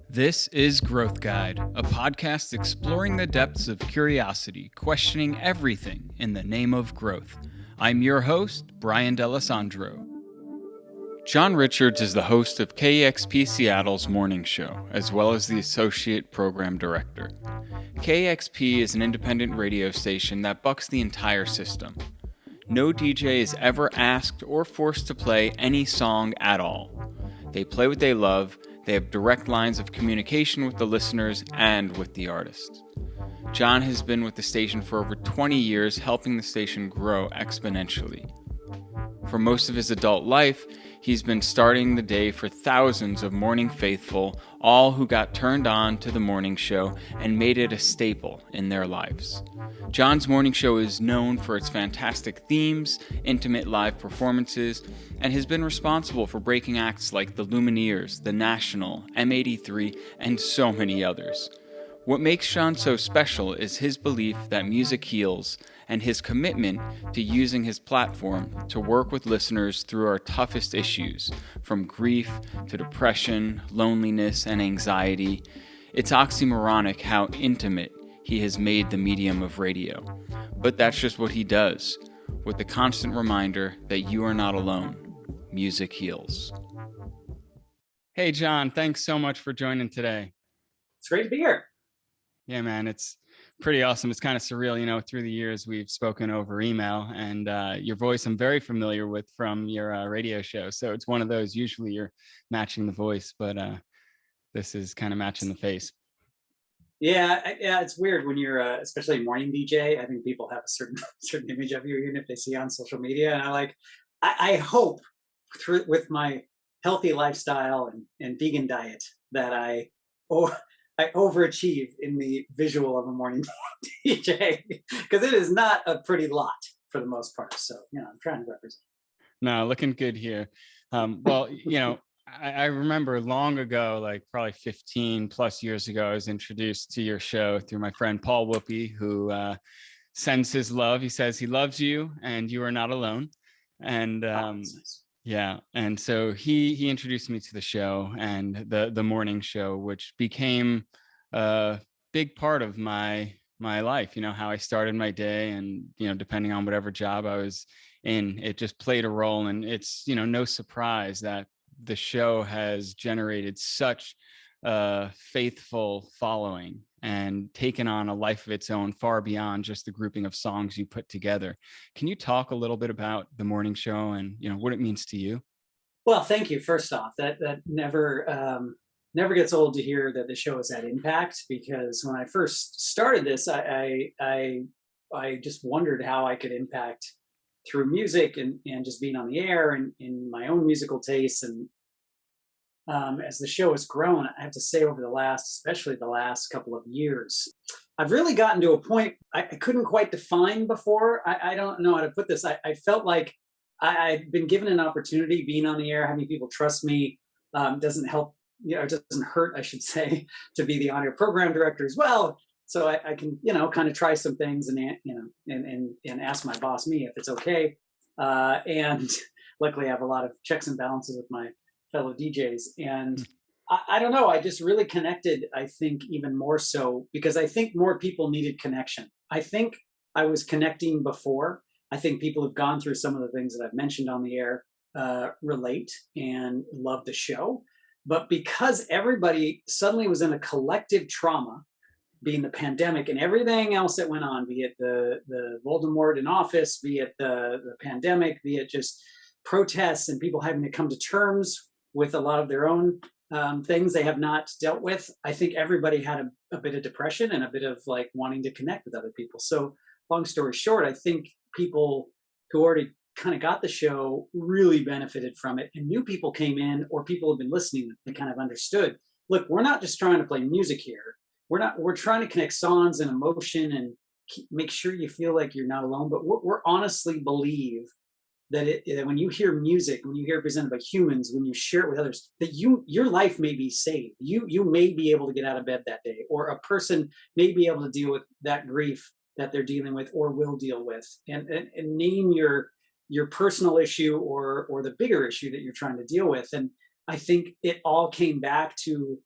This is Growth Guide, a podcast exploring the depths of curiosity, questioning everything in the name of growth. I'm your host, Brian D'Alessandro. John Richards is the host of KEXP Seattle's morning show, as well as the associate program director. KEXP is an independent radio station that bucks the entire system. No DJ is ever asked or forced to play any song at all. They play what they love. They have direct lines of communication with the listeners and with the artists. John has been with the station for over 20 years, helping the station grow exponentially. For most of his adult life, he's been starting the day for thousands of morning faithful, all who got turned on to the morning show and made it a staple in their lives. John's morning show is known for its fantastic themes, intimate live performances, and has been responsible for breaking acts like the Lumineers, the National, M83, and so many others. What makes John so special is his belief that music heals and his commitment to using his platform to work with listeners through our toughest issues, from grief to depression, loneliness, and anxiety. It's oxymoronic how intimate he has made the medium of radio. But that's just what he does, with the constant reminder that you are not alone. Music heals. Hey, John, thanks so much for joining today. It's great to be here. Yeah, man, it's pretty awesome. It's kind of surreal, through the years we've spoken over email, and your voice I'm very familiar with from your radio show. So it's one of those, usually you're matching the voice, but this is kind of matching the face. Yeah, it's weird when you're, especially a morning DJ. I think people have a certain image of you, even if they see you on social media. And I hope with my healthy lifestyle and vegan diet that I overachieve in the visual of a morning DJ, because it is not a pretty lot for the most part. So, I'm trying to represent. No, looking good here. Well, I remember long ago, like probably 15 plus years ago, I was introduced to your show through my friend Paul Whoopi, who sends his love. He says he loves you and you are not alone. And nice. Yeah. And so he introduced me to the show and the morning show, which became a big part of my life, how I started my day, and, depending on whatever job I was in, it just played a role. And it's, no surprise that the show has generated such a faithful following and taken on a life of its own far beyond just the grouping of songs you put together. Can you talk a little bit about the morning show and, what it means to you? Well, thank you. First off, that never gets old to hear that the show has had impact, because when I first started this, I just wondered how I could impact through music and just being on the air and in my own musical tastes. And as the show has grown, I have to say especially the last couple of years, I've really gotten to a point I couldn't quite define before. I don't know how to put this. I felt like I'd been given an opportunity being on the air, having people trust me. Doesn't help, it doesn't hurt, I should say, to be the on-air program director as well. So I can, kind of try some things and ask my boss me if it's okay. And luckily I have a lot of checks and balances with my fellow DJs. And I don't know, I just really connected, I think, even more so because I think more people needed connection. I think I was connecting before. I think people who've gone through some of the things that I've mentioned on the air relate and love the show. But because everybody suddenly was in a collective trauma, being the pandemic and everything else that went on, be it the Voldemort in office, be it the pandemic, be it just protests and people having to come to terms with a lot of their own things they have not dealt with. I think everybody had a bit of depression and a bit of like wanting to connect with other people. So long story short, I think people who already kind of got the show really benefited from it, and new people came in, or people have been listening and kind of understood, look, we're not just trying to play music here. We're trying to connect songs and emotion and make sure you feel like you're not alone. But we're honestly believe that when you hear music, when you hear it presented by humans, when you share it with others, that your life may be saved. You may be able to get out of bed that day, or a person may be able to deal with that grief that they're dealing with or will deal with, and name your personal issue or the bigger issue that you're trying to deal with. And I think it all came back to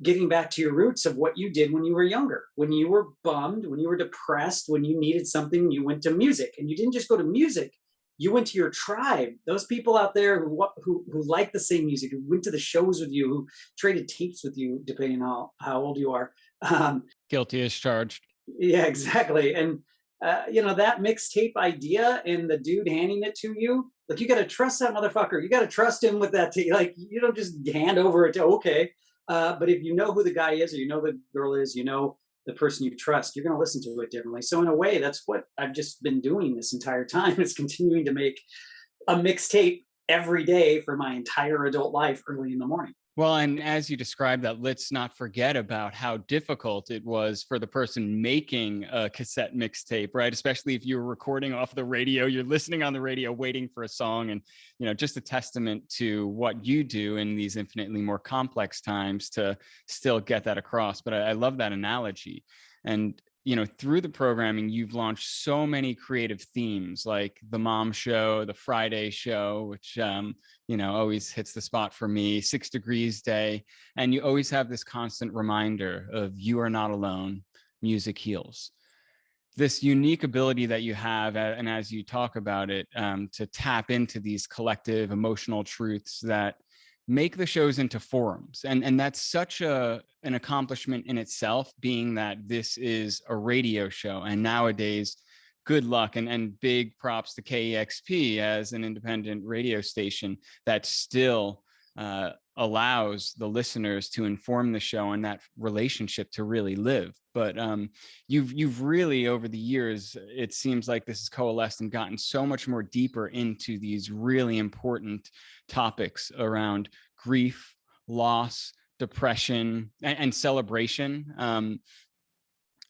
getting back to your roots of what you did when you were younger, when you were bummed, when you were depressed, when you needed something, you went to music. And you didn't just go to music, you went to your tribe, those people out there who like the same music, who went to the shows with you, who traded tapes with you, depending on how old you are. um, Guilty as charged. yeah, exactly. And that mixtape idea and the dude handing it to you, like, you got to trust that motherfucker. You got to trust him with that tape. Like, you don't just hand over it to, okay. But if you know who the guy is, or you know the girl is, the person you trust, you're going to listen to it differently. So in a way, that's what I've just been doing this entire time, is continuing to make a mixtape every day for my entire adult life, early in the morning. Well, and as you described that, let's not forget about how difficult it was for the person making a cassette mixtape, right? Especially if you were recording off the radio, you're listening on the radio, waiting for a song. And, just a testament to what you do in these infinitely more complex times to still get that across. But I love that analogy. And through the programming, you've launched so many creative themes, like the Mom Show, the Friday Show, which always hits the spot for me, 6 Degrees Day. And you always have this constant reminder of you are not alone, music heals. This unique ability that you have, and as you talk about it, to tap into these collective emotional truths that make the shows into forums. And that's such an accomplishment in itself, being that this is a radio show. And nowadays, good luck and big props to KEXP as an independent radio station that still allows the listeners to inform the show and that relationship to really live. But you've really, over the years, it seems like this has coalesced and gotten so much more deeper into these really important topics around grief, loss, depression, and celebration.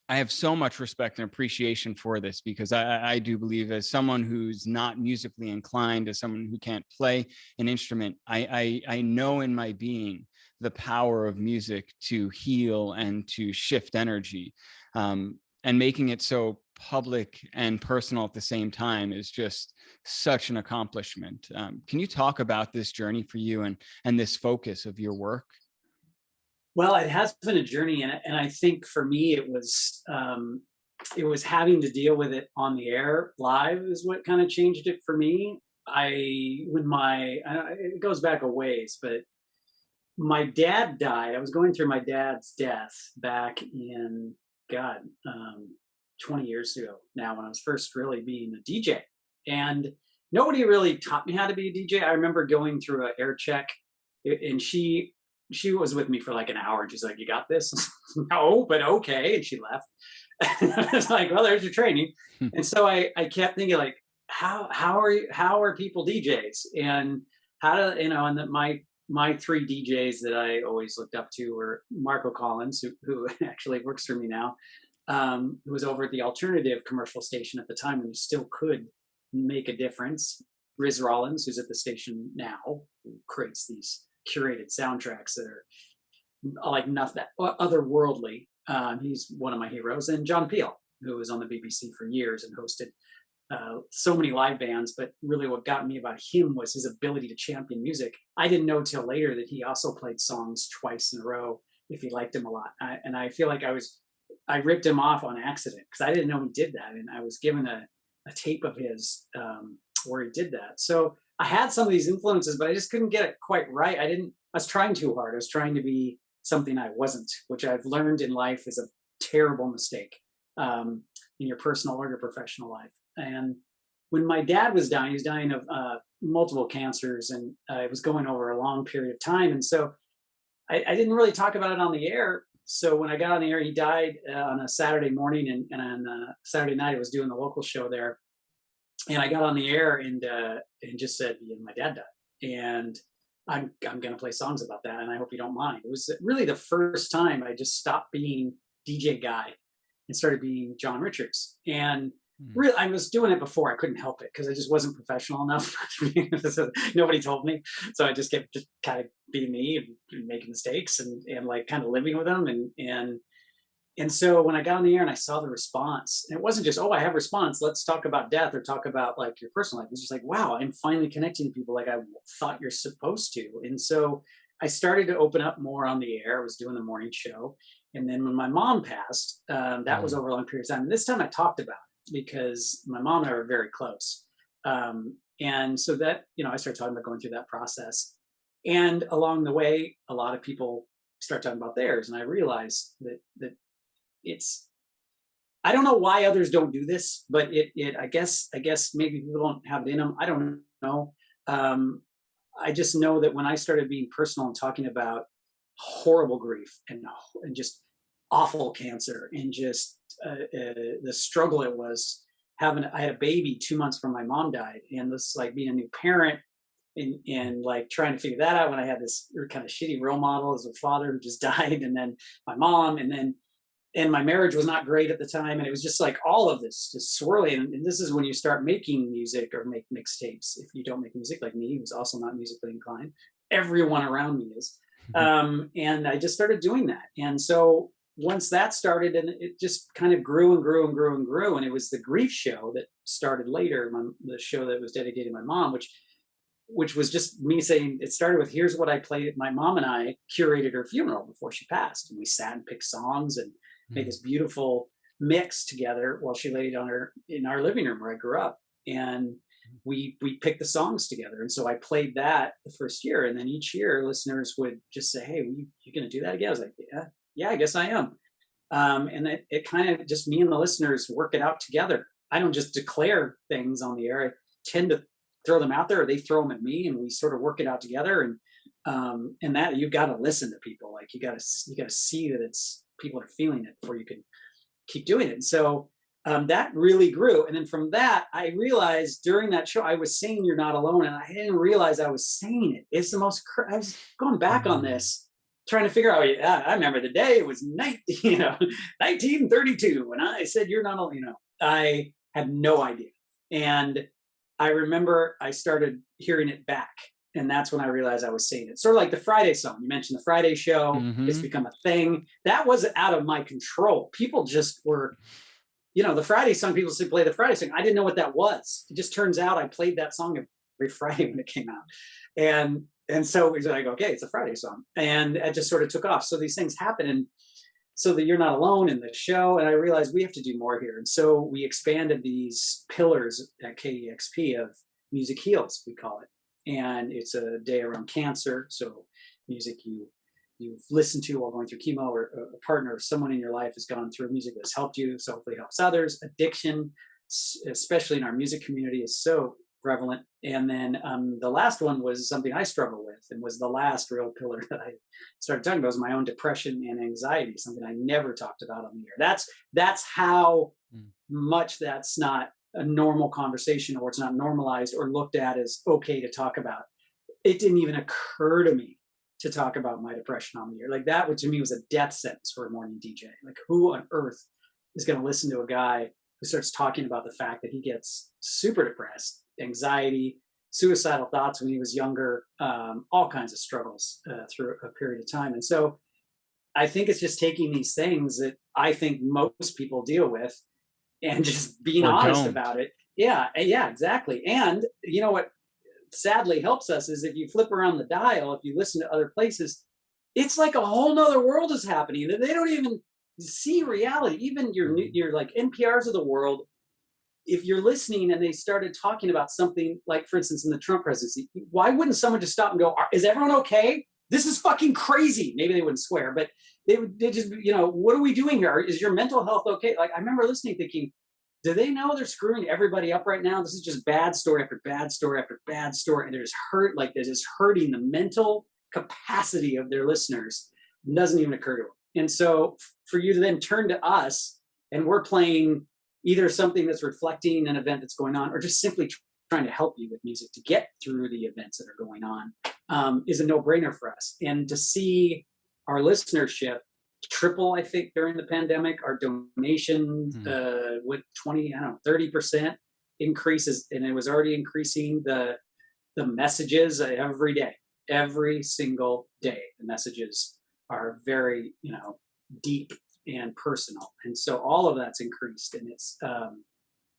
I have so much respect and appreciation for this, because I do believe, as someone who's not musically inclined, as someone who can't play an instrument, I know in my being the power of music to heal and to shift energy. And making it so public and personal at the same time is just such an accomplishment. Can you talk about this journey for you and this focus of your work? Well, it has been a journey, and I think for me it was having to deal with it on the air live is what kind of changed it for me. It goes back a ways, but my dad died. I was going through my dad's death back in, God, 20 years ago now, when I was first really being a DJ. And nobody really taught me how to be a DJ. I remember going through an air check, and she was with me for like an hour, and she's like, "You got this?" No, but okay. And she left. I was like, "Well, there's your training." And so I kept thinking, like, how are people DJs, and how do and that my three DJs that I always looked up to were Marco Collins, who actually works for me now, who was over at the alternative commercial station at the time when you still could make a difference. Riz Rollins, who's at the station now, who creates these curated soundtracks that are like nothing otherworldly. He's one of my heroes. And John Peel, who was on the BBC for years and hosted so many live bands. But really what got me about him was his ability to champion music. I didn't know till later that he also played songs twice in a row if he liked him a lot. And I feel like I ripped him off on accident, because I didn't know he did that. And I was given a tape of his where he did that. So I had some of these influences, but I just couldn't get it quite right. I was trying too hard. I was trying to be something I wasn't, which I've learned in life is a terrible mistake, in your personal or your professional life. And when my dad was dying, he was dying of multiple cancers, and it was going over a long period of time. And so I didn't really talk about it on the air. So when I got on the air, he died on a Saturday morning, and on Saturday night I was doing the local show there. And I got on the air and just said, my dad died, and I'm going to play songs about that, and I hope you don't mind. It was really the first time I just stopped being DJ guy and started being John Richards. And really, I was doing it before. I couldn't help it because I just wasn't professional enough. Nobody told me, so I just kept just kind of being me and making mistakes and like kind of living with them. And so when I got on the air and I saw the response, and it wasn't just, "Oh, I have response, let's talk about death or talk about like your personal life." It was just like, wow, I'm finally connecting to people like I thought you're supposed to. And so I started to open up more on the air. I was doing the morning show. And then when my mom passed, that was Mm. over a long period of time. And this time I talked about it because my mom and I were very close. And so that, I started talking about going through that process. And along the way, a lot of people start talking about theirs. And I realized that it's, I don't know why others don't do this, but I guess maybe people don't have it in them. I don't know. Um, I just know that when I started being personal and talking about horrible grief and just awful cancer and just the struggle it was I had a baby 2 months from my mom died, and this like being a new parent and like trying to figure that out when I had this kind of shitty role model as a father who just died, and then my mom, and my marriage was not great at the time, and it was just like all of this just swirling. And this is when you start making music or make mixtapes. If you don't make music, like me, who's also not musically inclined, everyone around me is. And I just started doing that, and so once that started, and it just kind of grew and grew and grew and grew, and it was the grief show that started later, the show that was dedicated to my mom, which was just me saying, it started with, here's what I played. My mom and I curated her funeral before she passed, and we sat and picked songs and made this beautiful mix together while she laid in our living room where I grew up. And we picked the songs together. And so I played that the first year. And then each year listeners would just say, hey, you going to do that again? I was like, yeah, I guess I am. And it kind of just, me and the listeners work it out together. I don't just declare things on the air. I tend to throw them out there, or they throw them at me, and we sort of work it out together. And that you got to listen to people. Like you got to see that it's people are feeling it before you can keep doing it. And so that really grew. And then from that, I realized during that show, I was saying "You're Not Alone," and I didn't realize I was saying it. It's the most. I was going back on this, trying to figure out. Yeah, I remember the day. It was 1932 when I said "You're Not Alone." I had no idea, and I remember I started hearing it back. And that's when I realized I was saying it. Sort of like the Friday song. You mentioned the Friday show. It's become a thing. That was out of my control. People just were, the Friday song, people said play the Friday song. I didn't know what that was. It just turns out I played that song every Friday when it came out. And so it was like, okay, it's a Friday song. And it just sort of took off. So these things happen. And so that You're Not Alone in the show. And I realized we have to do more here. And so we expanded these pillars at KEXP of Music Heals, we call it. And it's a day around cancer. So music you've listened to while going through chemo, or a partner or someone in your life has gone through music that's helped you, so hopefully helps others. Addiction, especially in our music community, is so prevalent. And then the last one was something I struggle with, and was the last real pillar that I started talking about, was my own depression and anxiety, something I never talked about on the air. That's how much that's not a normal conversation, or it's not normalized or looked at as okay to talk about. It didn't even occur to me to talk about my depression on the air. Like that, which to me was a death sentence for a morning DJ. Like, who on earth is going to listen to a guy who starts talking about the fact that he gets super depressed, anxiety, suicidal thoughts when he was younger, all kinds of struggles through a period of time. And so I think it's just taking these things that I think most people deal with and just being honest about it. Yeah, exactly. And you know what sadly helps us is, if you flip around the dial, if you listen to other places, it's like a whole nother world is happening. They don't even see reality. Even your like NPRs of the world, if you're listening and they started talking about something like, for instance, in the Trump presidency, why wouldn't someone just stop and go, is everyone okay? This is fucking crazy. Maybe they wouldn't swear, but they just, what are we doing here? Is your mental health okay? Like, I remember listening thinking, do they know they're screwing everybody up right now? This is just bad story after bad story after bad story. And they're just hurting the mental capacity of their listeners. It doesn't even occur to them. And so for you to then turn to us, and we're playing either something that's reflecting an event that's going on, or just simply trying to help you with music to get through the events that are going on, is a no-brainer for us. And to see our listenership triple, I think, during the pandemic, our donations with 30% increases, and it was already increasing the messages every single day. The messages are very, deep and personal. And so all of that's increased, and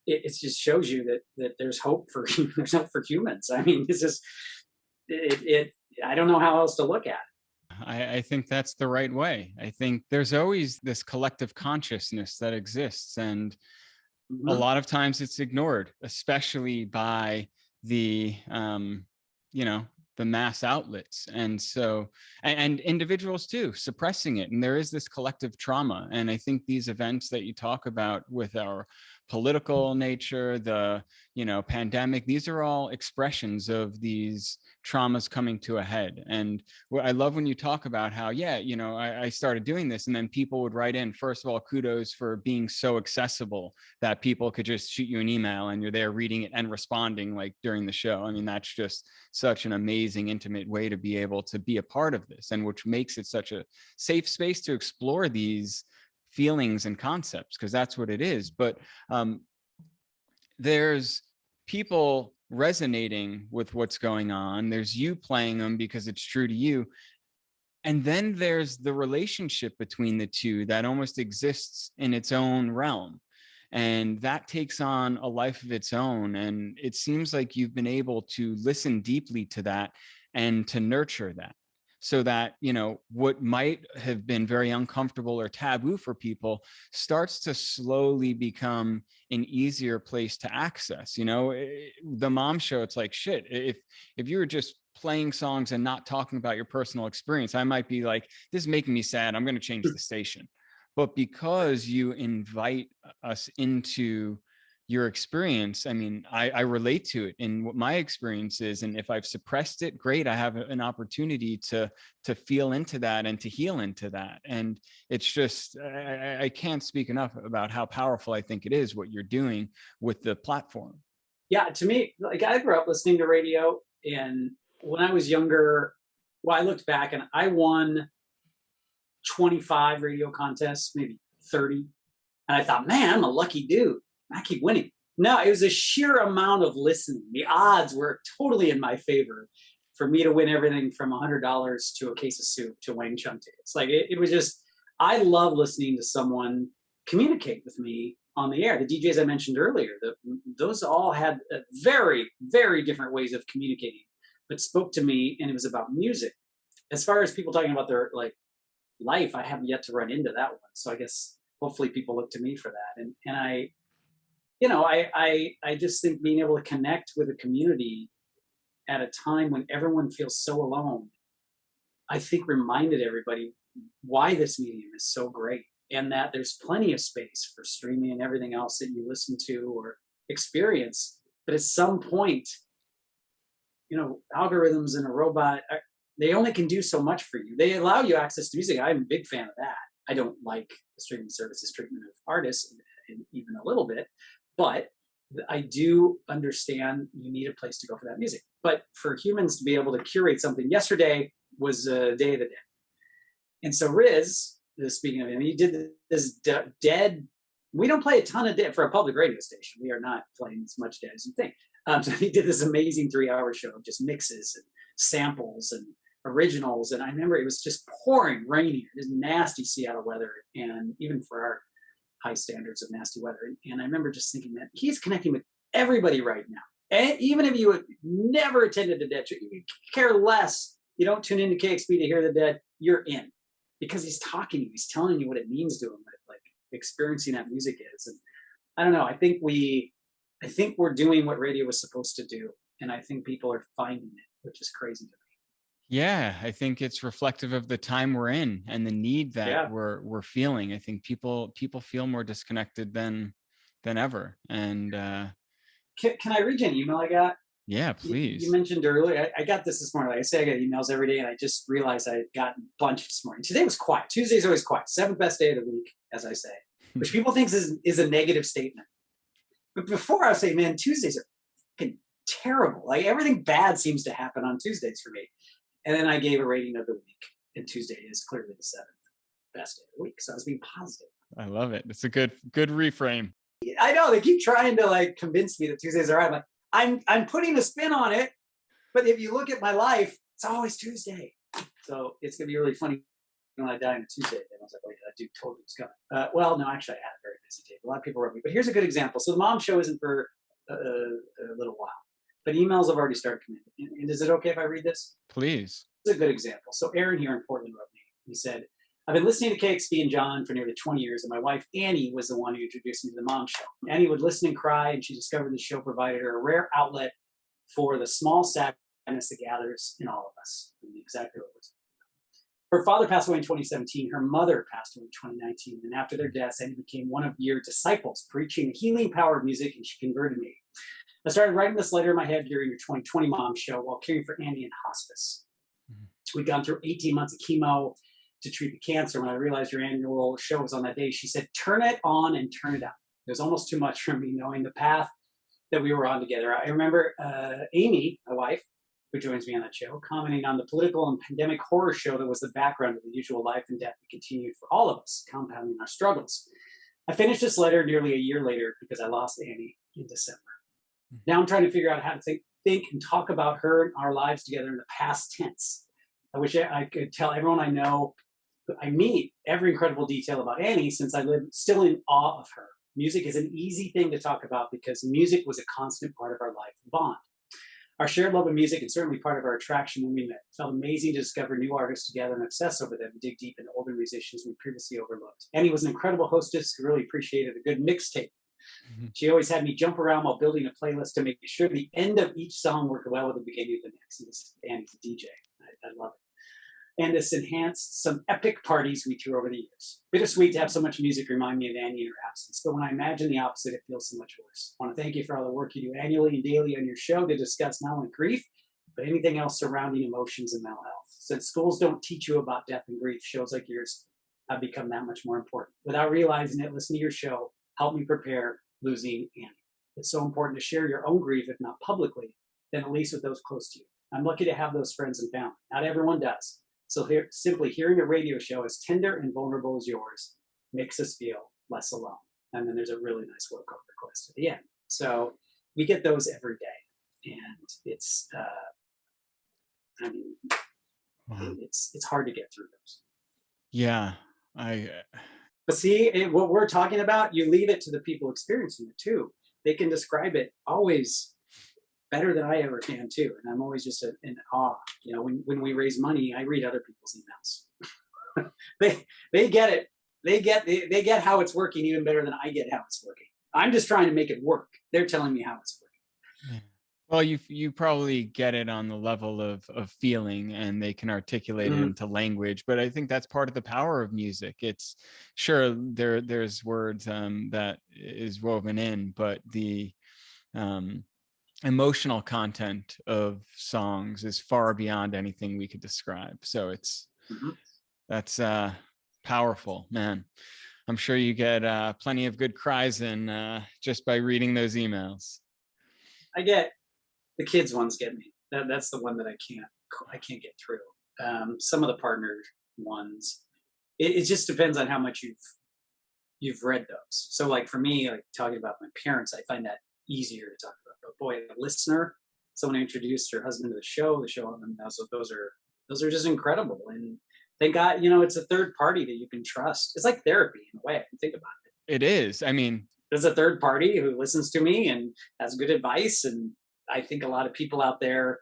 it just shows you that there's hope for humans. I mean, it's just, I don't know how else to look at it. I think that's the right way. I think there's always this collective consciousness that exists, and a Mhm. lot of times it's ignored, especially by the you know the mass outlets, and so and individuals too suppressing it. And there is this collective trauma, and I think these events that you talk about with our political nature, the pandemic, these are all expressions of these traumas coming to a head. And I love when you talk about how, yeah, I started doing this, and then people would write in, first of all, kudos for being so accessible that people could just shoot you an email and you're there reading it and responding like during the show. I mean, that's just such an amazing, intimate way to be able to be a part of this, and which makes it such a safe space to explore these feelings and concepts, because that's what it is. But there's people resonating with what's going on. There's you playing them because it's true to you. And then there's the relationship between the two that almost exists in its own realm. And that takes on a life of its own. And it seems like you've been able to listen deeply to that and to nurture that, so that, what might have been very uncomfortable or taboo for people starts to slowly become an easier place to access. The mom show, it's like, shit, if you were just playing songs and not talking about your personal experience, I might be like, this is making me sad, I'm going to change the station. But because you invite us into your experience, I mean, I relate to it in what my experience is. And if I've suppressed it, great, I have an opportunity to feel into that and to heal into that. And it's just, I can't speak enough about how powerful I think it is what you're doing with the platform. Yeah, to me, like I grew up listening to radio, and when I was younger, well, I looked back and I won 25 radio contests, maybe 30. And I thought, man, I'm a lucky dude. I keep winning. No, it was a sheer amount of listening. The odds were totally in my favor for me to win everything from $100 to a case of soup to Wang Chung tickets. Like it was just, I love listening to someone communicate with me on the air. The DJs I mentioned earlier, those all had very, very different ways of communicating, but spoke to me, and it was about music. As far as people talking about their like life, I haven't yet to run into that one. So I guess hopefully people look to me for that. And I just think being able to connect with a community at a time when everyone feels so alone, I think reminded everybody why this medium is so great, and that there's plenty of space for streaming and everything else that you listen to or experience. But at some point, algorithms and a robot, they only can do so much for you. They allow you access to music. I'm a big fan of that. I don't like the streaming services treatment of artists, even a little bit, but I do understand you need a place to go for that music. But for humans to be able to curate something, yesterday was Day of the Dead. And so Riz, speaking of him, he did this Dead. We don't play a ton of Dead for a public radio station. We are not playing as much Dead as you think. So he did this amazing 3-hour show of just mixes and samples and originals. And I remember it was just pouring rain here, this nasty Seattle weather, and even for our high standards of nasty weather. And I remember just thinking that he's connecting with everybody right now. And even if you never attended a Dead show, you care less, you don't tune into KEXP to hear the Dead, you're in. Because he's talking to you, he's telling you what it means to him, what like experiencing that music is. And I don't know, I think we're doing what radio was supposed to do. And I think people are finding it, which is crazy to me. Yeah, I think it's reflective of the time we're in and the need that Yeah. we're feeling. I think people feel more disconnected than ever. And Can I read you an email I got? yeah, You please. mentioned earlier, I got this morning. Like I say, I get emails every day, and I just realized I got a bunch this morning. Today was quiet. Tuesday's always quiet. Seventh best day of the week, as I say, which people think is a negative statement. But before I say, man, Tuesdays are fucking terrible. Like everything bad seems to happen on Tuesdays for me. And then I gave a rating of the week, and Tuesday is clearly the seventh best day of the week. So I was being positive. I love it. It's a good reframe. I know they keep trying to like convince me that Tuesdays are right. I'm like, I'm putting a spin on it, but if you look at my life, it's always Tuesday. So it's gonna be really funny when I die on a Tuesday. And I was like, wait, that dude told me it was coming. Well, no, actually, I had a very busy day. A lot of people wrote me, but here's a good example. So the mom show isn't for a little while, but emails have already started coming in. And is it okay if I read this? Please. a good example. So Aaron here in Portland wrote me. He said, I've been listening to KEXP and John for nearly 20 years, and my wife Annie was the one who introduced me to the Mom Show. Annie would listen and cry, and she discovered the show provided her a rare outlet for the small sadness that gathers in all of us. And exactly what we're talking about. Her father passed away in 2017. Her mother passed away in 2019. And after their deaths, Annie became one of your disciples, preaching the healing power of music, and she converted me. I started writing this letter in my head during your 2020 Mom Show while caring for Annie in hospice. We'd gone through 18 months of chemo to treat the cancer. When I realized your annual show was on that day, she said, turn it on and turn it out. It was almost too much for me knowing the path that we were on together. I remember Amy, my wife, who joins me on that show, commenting on the political and pandemic horror show that was the background of the usual life and death that continued for all of us, compounding our struggles. I finished this letter nearly a year later because I lost Annie in December. Now I'm trying to figure out how to think and talk about her and our lives together in the past tense. I wish I could tell everyone I know, I meet, every incredible detail about Annie, since I live still in awe of her. Music is an easy thing to talk about because music was a constant part of our life bond. Our shared love of music is certainly part of our attraction when we met. It felt amazing to discover new artists together and obsess over them and dig deep into older musicians we previously overlooked. Annie was an incredible hostess who really appreciated a good mixtape. She always had me jump around while building a playlist to make sure the end of each song worked well with the beginning of the next. And this Annie's a DJ. I love it. And this enhanced some epic parties we threw over the years. Bittersweet to have so much music remind me of Annie in her absence, but when I imagine the opposite, it feels so much worse. I want to thank you for all the work you do annually and daily on your show to discuss not only grief, but anything else surrounding emotions and mental health. Since schools don't teach you about death and grief, shows like yours have become that much more important. Without realizing it, listen to your show helped me prepare losing Annie. It's so important to share your own grief, if not publicly, then at least with those close to you. I'm lucky to have those friends and family. Not everyone does. So simply hearing a radio show as tender and vulnerable as yours makes us feel less alone. And then there's a really nice workout request at the end. So we get those every day. And it's, wow. It's hard to get through those. Yeah. But see, what we're talking about, you leave it to the people experiencing it too. They can describe it always better than I ever can too. And I'm always just in awe. You know, when we raise money, I read other people's emails. they get it. They get how it's working even better than I get how it's working. I'm just trying to make it work. They're telling me how it's working. Yeah. Well, you probably get it on the level of feeling, and they can articulate it into language. But I think that's part of the power of music. It's sure there's words that is woven in, but the emotional content of songs is far beyond anything we could describe. So that's powerful, man. I'm sure you get plenty of good cries in just by reading those emails. The kids ones get me. That's the one that I can't get through. Some of the partner ones, it just depends on how much you've read those. So like for me, like talking about my parents, I find that easier to talk about. But boy, a listener, someone introduced her husband to the show, and those are just incredible. And thank God, it's a third party that you can trust. It's like therapy in a way. I think about it. It is. I mean, there's a third party who listens to me and has good advice. And I think a lot of people out there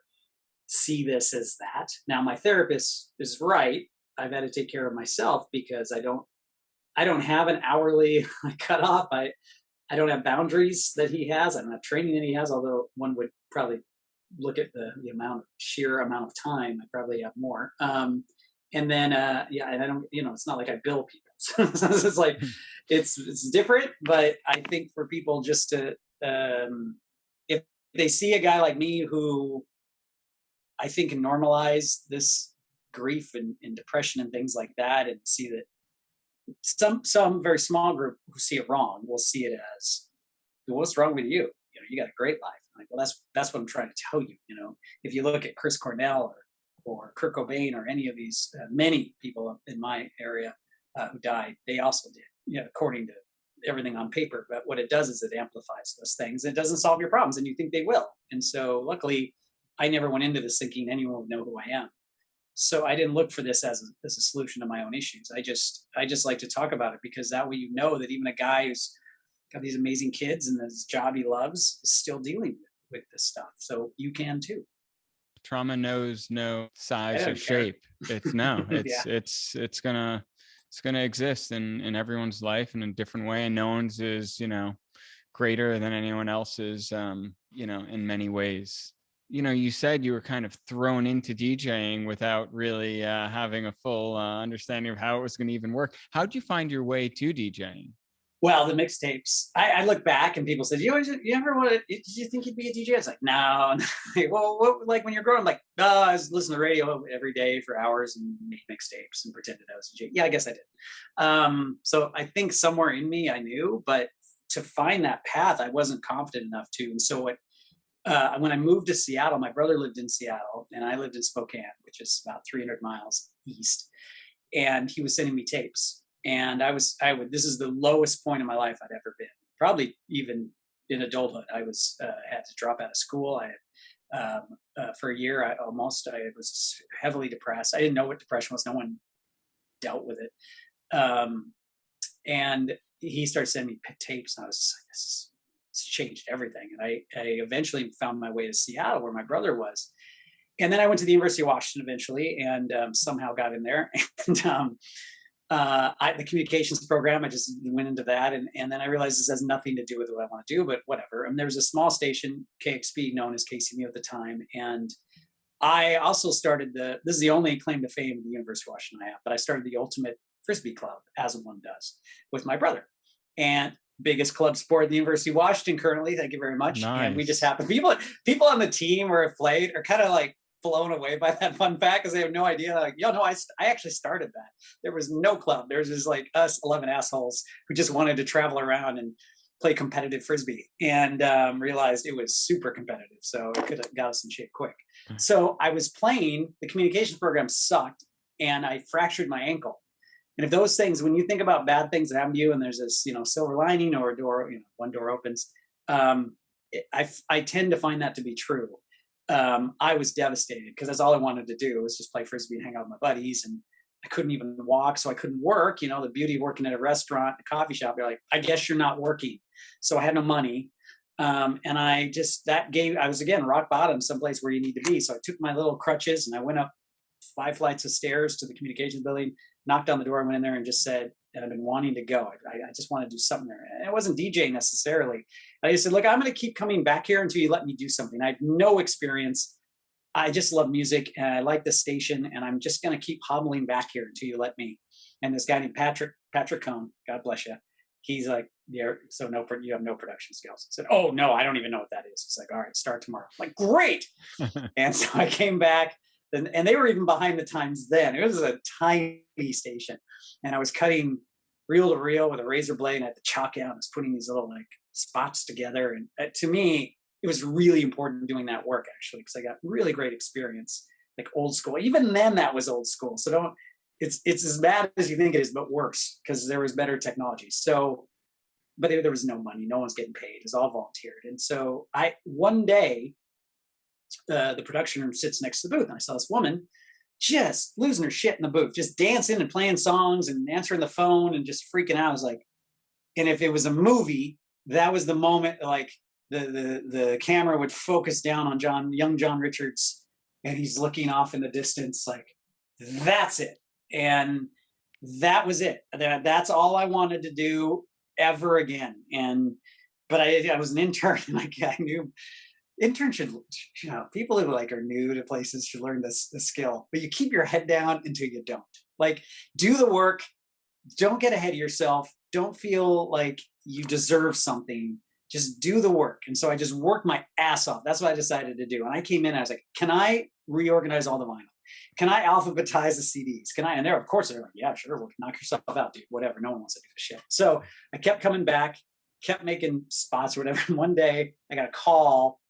see this as that. Now, my therapist is right. I've had to take care of myself because I don't have an hourly cutoff. I don't have boundaries that he has. I don't have training that he has, although one would probably look at the sheer amount of time. I probably have more. And then, and I don't, it's not like I bill people. So it's like, it's different, but I think for people just to, if they see a guy like me who I think can normalize this grief and depression and things like that, and see that some very small group who see it wrong will see it as, what's wrong with you? You got a great life. I'm like, well, that's what I'm trying to tell you. If you look at Chris Cornell or Kurt Cobain or any of these many people in my area who died, they also did, according to everything on paper. But what it does is it amplifies those things. It doesn't solve your problems, and you think they will. And so luckily, I never went into this thinking anyone would know who I am. So I didn't look for this as a solution to my own issues. I just like to talk about it because that way that even a guy who's got these amazing kids and this job he loves is still dealing with this stuff. So you can too. Trauma knows no I size or don't care. shape. It's no, Yeah. it's gonna exist in everyone's life in a different way. And no one's is, greater than anyone else's, in many ways. You said you were kind of thrown into DJing without really having a full understanding of how it was going to even work. How'd you find your way to DJing? Well, the mixtapes. I look back and people said, "You ever want to? Did you think you'd be a DJ?" It's like, no. Well, what, like when you're growing, I'm like, oh, I was listening to radio every day for hours and made mixtapes and pretended I was a DJ. Yeah, I guess I did. So I think somewhere in me I knew, but to find that path, I wasn't confident enough to. And so when I moved to Seattle, my brother lived in Seattle and I lived in Spokane, which is about 300 miles east, and he was sending me tapes. And this is the lowest point in my life I'd ever been, probably even in adulthood. I had to drop out of school. For a year, I was heavily depressed. I didn't know what depression was. No one dealt with it. And he started sending me tapes, and I was just like, this changed everything. And I eventually found my way to Seattle, where my brother was. And then I went to the University of Washington eventually, and somehow got in there. And the communications program, I just went into that. And then I realized this has nothing to do with what I want to do, but whatever. And there was a small station, KEXP, known as KCMU at the time. And I also started this is the only claim to fame the University of Washington I have, but I started the Ultimate Frisbee Club, as one does, with my brother. And biggest club sport at the University of Washington currently. Thank you very much. Nice. And we just happen, people on the team or have played are kind of like blown away by that fun fact because they have no idea. Like, no, I actually started that. There was no club. There was just like us 11 assholes who just wanted to travel around and play competitive Frisbee, and realized it was super competitive. So it could have got us in shape quick. So I was playing, the communications program sucked, and I fractured my ankle. And if those things, when you think about bad things that happen to you and there's this, silver lining or a door, one door opens, I tend to find that to be true. I was devastated because that's all I wanted to do was just play Frisbee and hang out with my buddies. And I couldn't even walk, so I couldn't work. The beauty of working at a restaurant, a coffee shop, you're like, I guess you're not working. So I had no money. And I was again, rock bottom, someplace where you need to be. So I took my little crutches and I went up 5 flights of stairs to the communications building, knocked on the door, went in there and just said, and I've been wanting to go. I just want to do something there. And it wasn't DJing necessarily. I just said, look, I'm going to keep coming back here until you let me do something. I have no experience. I just love music and I like the station, and I'm just going to keep hobbling back here until you let me. And this guy named Patrick Cohn, God bless you. He's like, yeah, so you have no production skills. I said, oh no, I don't even know what that is. He's like, all right, start tomorrow. I'm like, great. And so I came back, and they were even behind the times then. It was a tiny station, and I was cutting reel to reel with a razor blade, and I had to chalk out. I was putting these little like spots together, and to me, it was really important doing that work actually, because I got really great experience, like old school. Even then, that was old school. So it's as bad as you think it is, but worse because there was better technology. So, but there was no money. No one's getting paid. It's all volunteered. And so one day, the production room sits next to the booth, and I saw this woman just losing her shit in the booth, just dancing and playing songs and answering the phone and just freaking out. I was like, and if it was a movie, that was the moment, like the camera would focus down on young John Richards, and he's looking off in the distance, like, that's it. And that was it. That's all I wanted to do ever again. But I was an intern, and I knew interns should, people who are new to places should learn the skill, but you keep your head down until you don't. Like, do the work, don't get ahead of yourself, don't feel like you deserve something, just do the work. And so I just worked my ass off. That's what I decided to do. And I came in, I was like, can I reorganize all the vinyl? Can I alphabetize the CDs? And they're, of course, they're like, yeah, sure, well, knock yourself out, dude, whatever. No one wants to do this shit. So I kept coming back, kept making spots or whatever. And one day I got a call,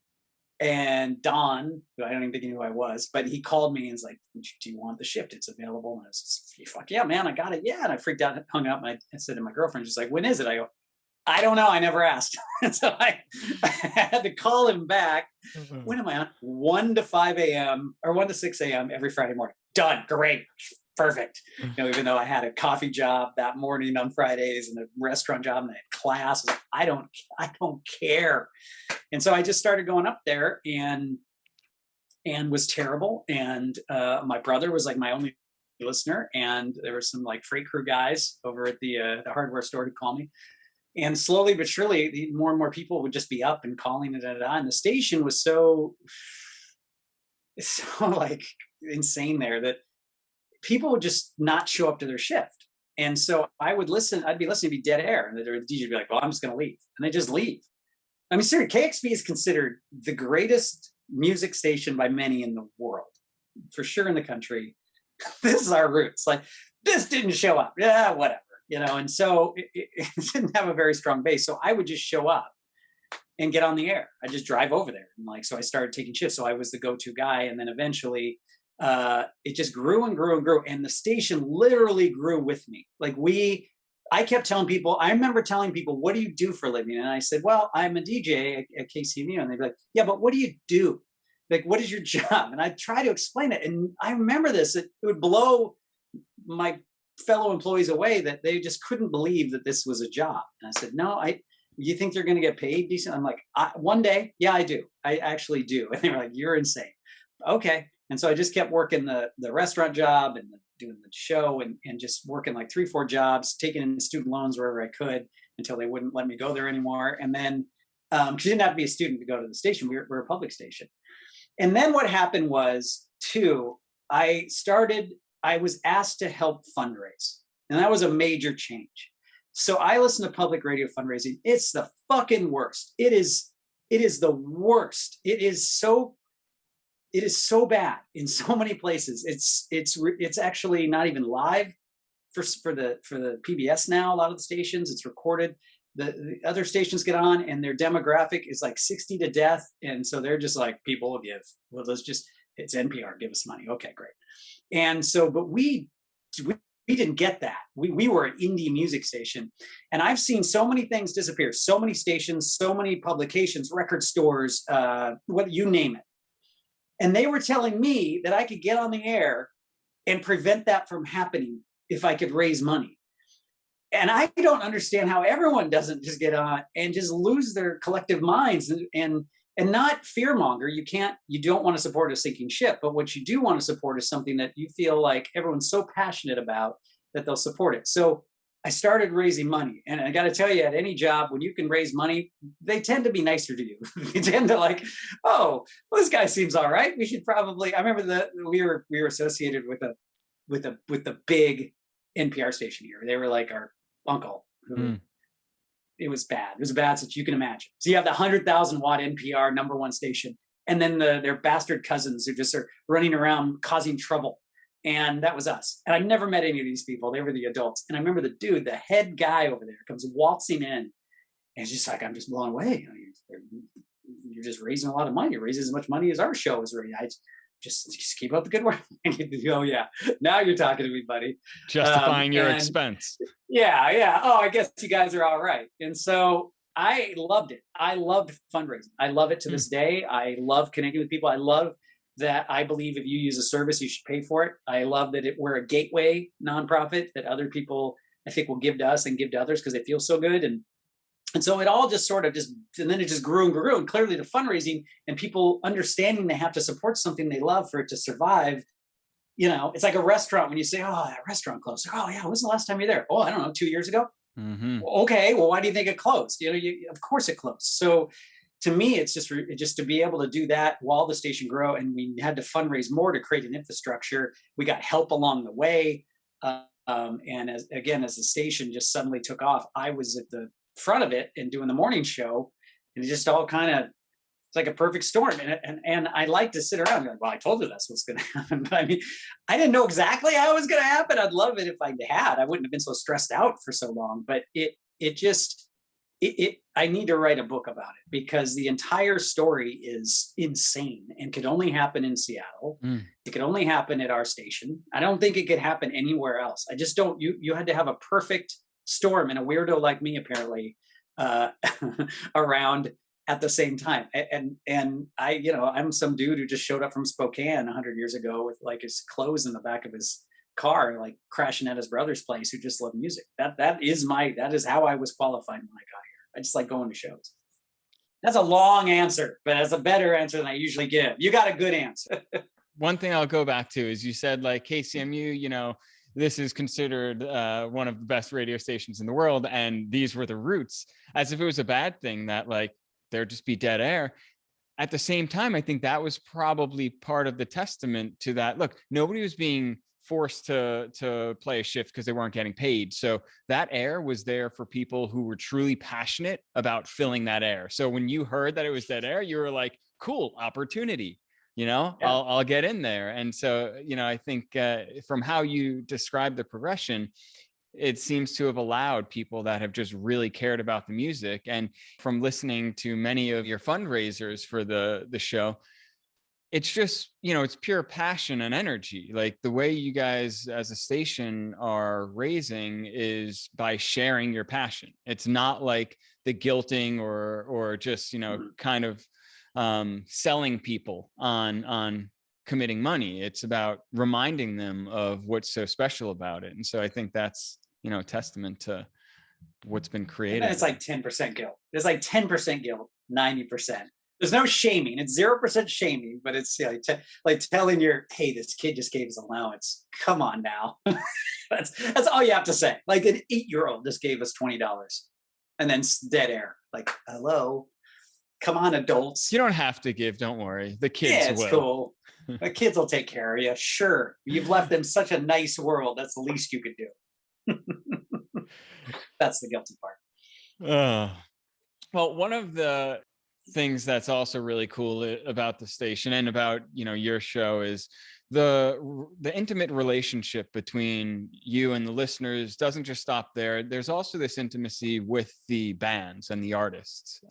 and Don, who I don't even think he knew who I was, but he called me and was like, do you want the shift? It's available. And I was like, fuck yeah, man, I got it. Yeah. And I freaked out, hung up, and I said to my girlfriend, she's like, when is it? I go, I don't know. I never asked. And so I had to call him back. Mm-hmm. When am I on? 1 to 5 a.m. or 1 to 6 a.m. every Friday morning. Done. Great. Perfect. Even though I had a coffee job that morning on Fridays and a restaurant job and I had class, I don't care. And so I just started going up there, and and was terrible. And my brother was like my only listener, and there were some like freight crew guys over at the hardware store who called me. And slowly but surely, more and more people would just be up and calling it. And the station was so like insane there that people would just not show up to their shift. And so I would listen, I'd be listening to be dead air. And the DJ would be like, well, I'm just going to leave. And they just leave. I mean, seriously, KEXP is considered the greatest music station by many in the world, for sure in the country. This is our roots. Like, this didn't show up. Yeah, whatever. And so it didn't have a very strong base. So I would just show up and get on the air. I just drive over there. And like, so I started taking shifts. So I was the go-to guy. And then eventually it just grew and grew and grew. And the station literally grew with me. Like I kept telling people, I remember telling people, what do you do for a living? And I said, well, I'm a DJ at KCMU. And they'd be like, yeah, but what do you do? Like, what is your job? And I try to explain it. And I remember this, it would blow my fellow employees away that they just couldn't believe that this was a job. And I said, no, you think they're going to get paid decent? I'm like, one day. Yeah, I do. I actually do. And they were like, you're insane. Okay. And so I just kept working the restaurant job and doing the show and just working like 3-4 jobs, taking in student loans wherever I could until they wouldn't let me go there anymore. And then, because you didn't have to be a student to go to the station. We're a public station. And then what happened was, I was asked to help fundraise. And that was a major change. So I listen to public radio fundraising. It's the fucking worst. It is the worst. It is so bad in so many places. It's actually not even live for the PBS now. A lot of the stations, it's recorded. The other stations get on and their demographic is like 60 to death. And so they're just like, people will give. Well, it's NPR, give us money. Okay, great. And so, but we didn't get that. We were an indie music station. And I've seen so many things disappear, so many stations, so many publications, record stores, what you name it. And they were telling me that I could get on the air and prevent that from happening if I could raise money. And I don't understand how everyone doesn't just get on and just lose their collective minds and not fearmonger. You don't want to support a sinking ship, but what you do want to support is something that you feel like everyone's so passionate about that they'll support it. So I started raising money, and I got to tell you, at any job, when you can raise money, they tend to be nicer to you. They tend to like, oh, well, this guy seems all right. We should probably. I remember we were associated with the big NPR station here. They were like our uncle. It was bad. It was bad as you can imagine. So you have the 100,000 watt NPR #1 station, and then their bastard cousins who just are running around causing trouble. And that was us. And I never met any of these people. They were the adults. And I remember the head guy over there comes waltzing in. And it's just like, I'm just blown away. You're just raising a lot of money. You're raising as much money as our show is raising. I just keep up the good work. Oh, yeah. Now you're talking to me, buddy. Justifying your expense. Yeah. Oh, I guess you guys are all right. And so I loved it. I loved fundraising. I love it to this day. I love connecting with people. I love that. I believe if you use a service, you should pay for it. I love that we're a gateway nonprofit that other people, I think, will give to us and give to others because they feel so good. And so it all just sort of and then it just grew and grew. And clearly the fundraising and people understanding they have to support something they love for it to survive. It's like a restaurant when you say, oh, that restaurant closed. Oh, yeah. When was the last time you were there? Oh, I don't know, 2 years ago. Mm-hmm. Okay. Well, why do you think it closed? Of course it closed. So to me, it's just to be able to do that while the station grew, and we had to fundraise more to create an infrastructure. We got help along the way. And as the station just suddenly took off, I was at the front of it and doing the morning show, and it just all kind of, it's like a perfect storm. And I like to sit around and go, well, I told you that's what's going to happen. But I mean, I didn't know exactly how it was going to happen. I'd love it if I had. I wouldn't have been so stressed out for so long. But I need to write a book about it because the entire story is insane and could only happen in Seattle. It could only happen at our station. I don't think it could happen anywhere else. I just don't. You had to have a perfect storm and a weirdo like me apparently around at the same time. And I'm some dude who just showed up from Spokane 100 years ago with like his clothes in the back of his car, like crashing at his brother's place, who just loved music. That is how I was qualified when I got here. I just like going to shows. That's a long answer, but that's a better answer than I usually give. You got a good answer. One thing I'll go back to is you said like KCMU, this is considered one of the best radio stations in the world. And these were the roots, as if it was a bad thing that like there'd just be dead air. At the same time, I think that was probably part of the testament to that. Look, nobody was being forced to play a shift because they weren't getting paid. So that air was there for people who were truly passionate about filling that air. So when you heard that it was dead air, you were like, cool, opportunity. Yeah. I'll get in there. And so, I think from how you describe the progression, it seems to have allowed people that have just really cared about the music. And from listening to many of your fundraisers for the show, it's just, it's pure passion and energy. Like the way you guys as a station are raising is by sharing your passion. It's not like the guilting or just, kind of selling people on committing money. It's about reminding them of what's so special about it. And so I think that's, a testament to what's been created. And it's like 10% guilt. It's like 10% guilt, 90%. There's no shaming. It's 0% shaming, but it's like telling hey, this kid just gave his allowance. Come on now. that's all you have to say. Like an 8-year-old just gave us $20 and then dead air. Like, hello, come on, adults. You don't have to give. Don't worry. The kids will. Yeah, it's cool. The kids will take care of you. Sure. You've left them such a nice world. That's the least you could do. That's the guilty part. Well, one of the things that's also really cool about the station and about your show is the intimate relationship between you and the listeners doesn't just stop there. There's also this intimacy with the bands and the artists.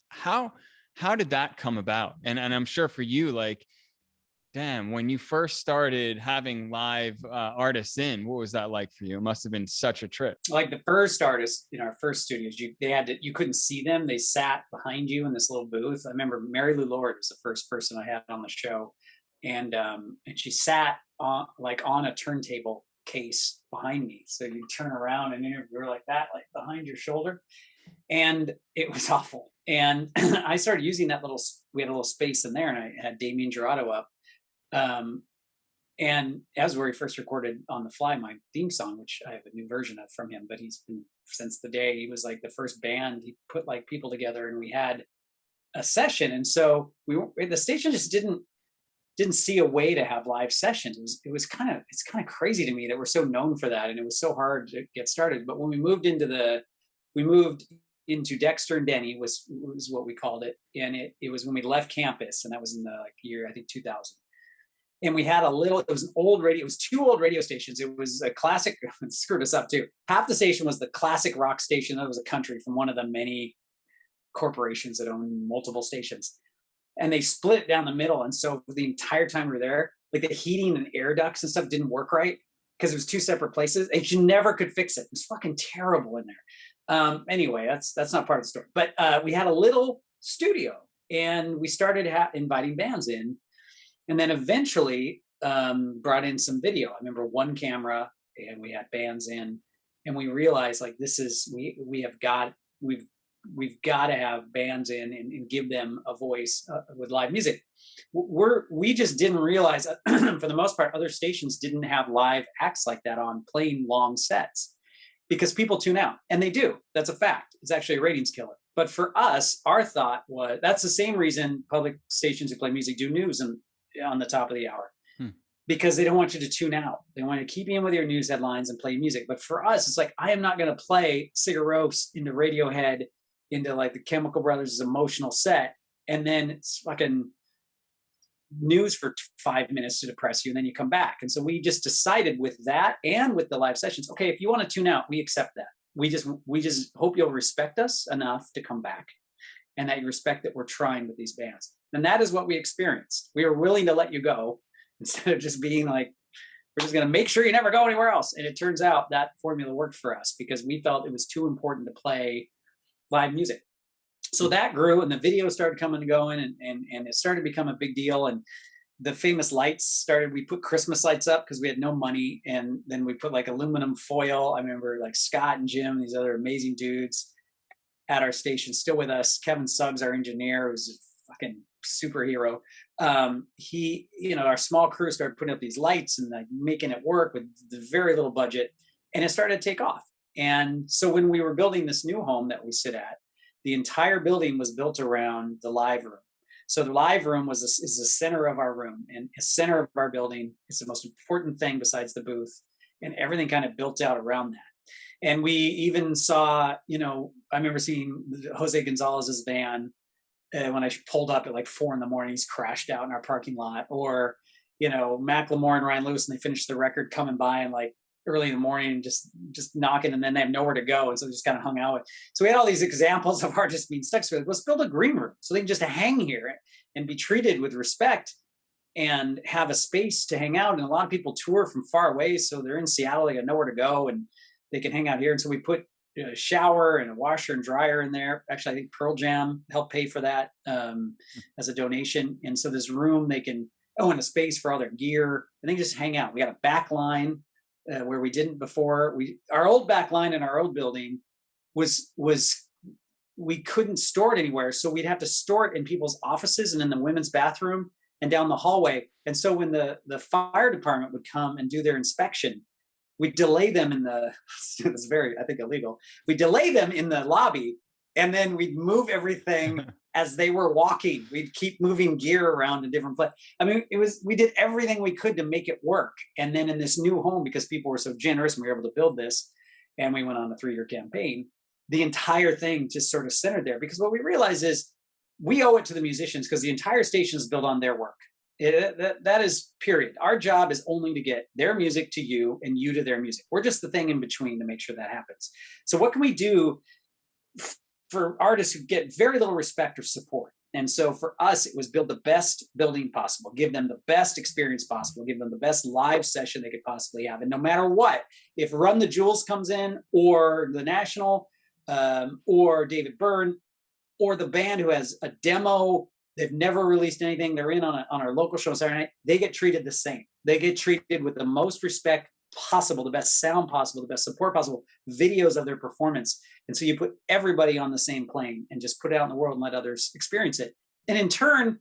How did that come about? And I'm sure for you, like, damn, when you first started having live artists in, what was that like for you? It must have been such a trip. Like the first artists in our first studios, you couldn't see them. They sat behind you in this little booth. I remember Mary Lou Lord was the first person I had on the show, and she sat on a turntable case behind me. So you turn around and you were like that, like behind your shoulder, and it was awful. And I started using we had a little space in there, and I had Damien Gerardo up. And as we first recorded on the fly my theme song, which I have a new version of from him, but he's been since the day he was like the first band. He put like people together, and we had a session. And so the station just didn't see a way to have live sessions. It's kind of crazy to me that we're so known for that, and it was so hard to get started. But when we moved into Dexter and Denny was what we called it, and it was when we left campus, and that was in the year I think 2000. And we had it was an old radio. It was 2 old radio stations. It was a classic, screwed us up too. Half the station was the classic rock station. That was a country from one of the many corporations that own multiple stations. And they split it down the middle. And so for the entire time we were there, like the heating and air ducts and stuff didn't work right because it was 2 separate places. And you never could fix it. It was fucking terrible in there. Anyway, that's not part of the story. But we had a little studio, and we started inviting bands in. And then eventually brought in some video. I remember one camera, and we had bands in, and we realized like we've got to have bands in and give them a voice with live music. We just didn't realize for the most part other stations didn't have live acts like that on playing long sets because people tune out, and they do. That's a fact. It's actually a ratings killer. But for us, our thought was that's the same reason public stations who play music do news on the top of the hour, because they don't want you to tune out. They want to keep you in with your news headlines and play music. But for us, it's like, I am not going to play Sigur Rós into Radiohead, into like the Chemical Brothers' emotional set, and then it's fucking news for 5 minutes to depress you, and then you come back. And so we just decided with that and with the live sessions, okay, if you want to tune out, we accept that. We just hope you'll respect us enough to come back, and that you respect that we're trying with these bands. And that is what we experienced. We were willing to let you go instead of just being like, we're just going to make sure you never go anywhere else. And it turns out that formula worked for us because we felt it was too important to play live music. So that grew, and the video started coming and going, and it started to become a big deal. And the famous lights started. We put Christmas lights up because we had no money. And then we put like aluminum foil. I remember like Scott and Jim, these other amazing dudes, at our station, still with us. Kevin Suggs, our engineer, who's a fucking superhero. He, our small crew started putting up these lights and like making it work with the very little budget, and it started to take off. And so when we were building this new home that we sit at, the entire building was built around the live room. So the live room is the center of our room and the center of our building. It's the most important thing besides the booth, and everything kind of built out around that. And we even saw, I remember seeing Jose Gonzalez's van when I pulled up at like 4 a.m. He's crashed out in our parking lot. Or, Macklemore and Ryan Lewis, and they finished the record coming by and like early in the morning, just knocking, and then they have nowhere to go, and so they just kind of hung out with. So we had all these examples of artists being stuck. So let's build a green room so they can just hang here and be treated with respect and have a space to hang out. And a lot of people tour from far away, so they're in Seattle, they got nowhere to go, and they can hang out here. And so we put a shower and a washer and dryer in there. Actually, I think Pearl Jam helped pay for that as a donation. And so this room they can, and a space for all their gear, and they just hang out. We got a back line where we didn't before. Our old back line in our old building was we couldn't store it anywhere, so we'd have to store it in people's offices and in the women's bathroom and down the hallway. And so when the fire department would come and do their inspection, we'd delay them in the it's very, I think, illegal. We delay them in the lobby, and then we'd move everything as they were walking. We'd keep moving gear around in different places. I mean, we did everything we could to make it work. And then in this new home, because people were so generous and we were able to build this, and we went on a 3-year campaign, the entire thing just sort of centered there. Because what we realized is we owe it to the musicians, because the entire station is built on their work. That is period. Our job is only to get their music to you and you to their music. We're just the thing in between to make sure that happens. So what can we do for artists who get very little respect or support? And so for us, it was build the best building possible, give them the best experience possible, give them the best live session they could possibly have. And no matter what, if Run the Jewels comes in, or the National, or David Byrne, or the band who has a demo, they've never released anything, they're in on our local show on Saturday night, they get treated the same. They get treated with the most respect possible, the best sound possible, the best support possible, videos of their performance. And so you put everybody on the same plane and just put it out in the world and let others experience it. And in turn,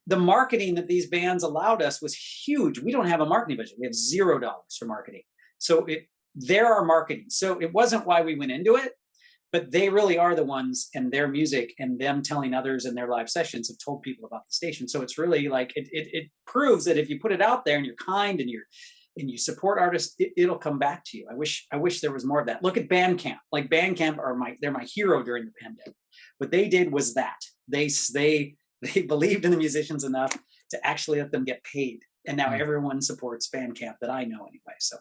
the marketing that these bands allowed us was huge. We don't have a marketing budget. We have $0 for marketing. So they're our marketing. So it wasn't why we went into it, but they really are the ones, and their music and them telling others in their live sessions have told people about the station. So it's really like, it proves that if you put it out there and you're kind and you support artists, it'll come back to you. I wish there was more of that. Look at Bandcamp. Like Bandcamp they're my hero during the pandemic. What they did was that they believed in the musicians enough to actually let them get paid. And now everyone supports Bandcamp that I know anyway. So.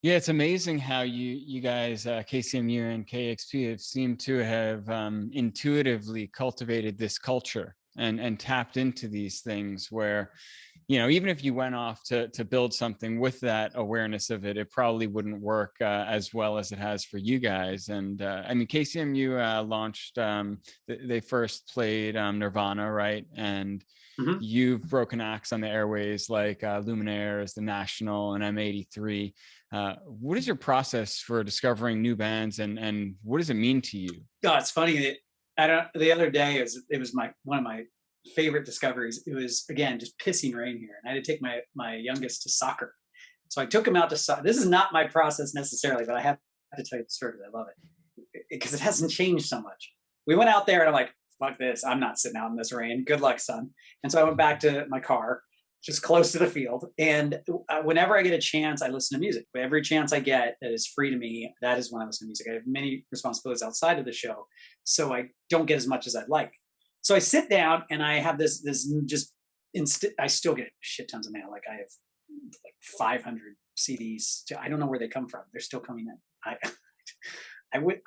Yeah, it's amazing how you guys, KCMU and KEXP, have seemed to have intuitively cultivated this culture and tapped into these things where, even if you went off to build something with that awareness of it, it probably wouldn't work as well as it has for you guys. And I mean, KCMU launched, they first played Nirvana, right? And you've broken acts on the airways like Lumineers, The National, and M83. What is your process for discovering new bands, and what does it mean to you? Oh, it's funny that the other day it was one of my favorite discoveries. It was, again, just pissing rain here, and I had to take my youngest to soccer. So I took him out to soccer. This is not my process necessarily, but I have to tell you the story because I love it, because it hasn't changed so much. We went out there and I'm like, fuck this, I'm not sitting out in this rain. Good luck, son. And so I went back to my car, just close to the field. And whenever I get a chance, I listen to music. But every chance I get that is free to me, that is when I listen to music. I have many responsibilities outside of the show, so I don't get as much as I'd like. So I sit down and I have this I still get shit tons of mail. Like I have like 500 CDs. I don't know where they come from. They're still coming in.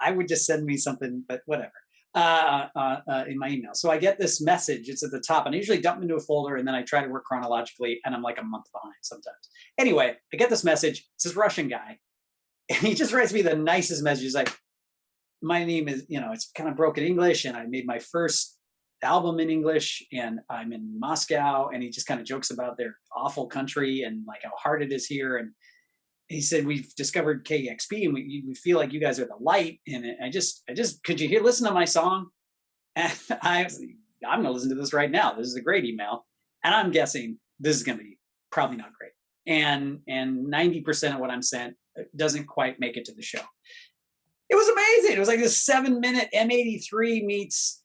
I would just send me something, but whatever. In my email. So I get this message, it's at the top, and I usually dump into a folder, and then I try to work chronologically, and I'm like a month behind sometimes. Anyway, I get this message. It's this Russian guy, and he just writes me the nicest message. He's like, my name is, it's kind of broken English, and I made my first album in English, and I'm in Moscow, and he just kind of jokes about their awful country and like how hard it is here. And he said, we've discovered KEXP and we feel like you guys are the light in it. Could you listen to my song? And I'm going to listen to this right now. This is a great email. And I'm guessing this is going to be probably not great. And 90% of what I'm sent doesn't quite make it to the show. It was amazing. It was like this 7-minute M83 meets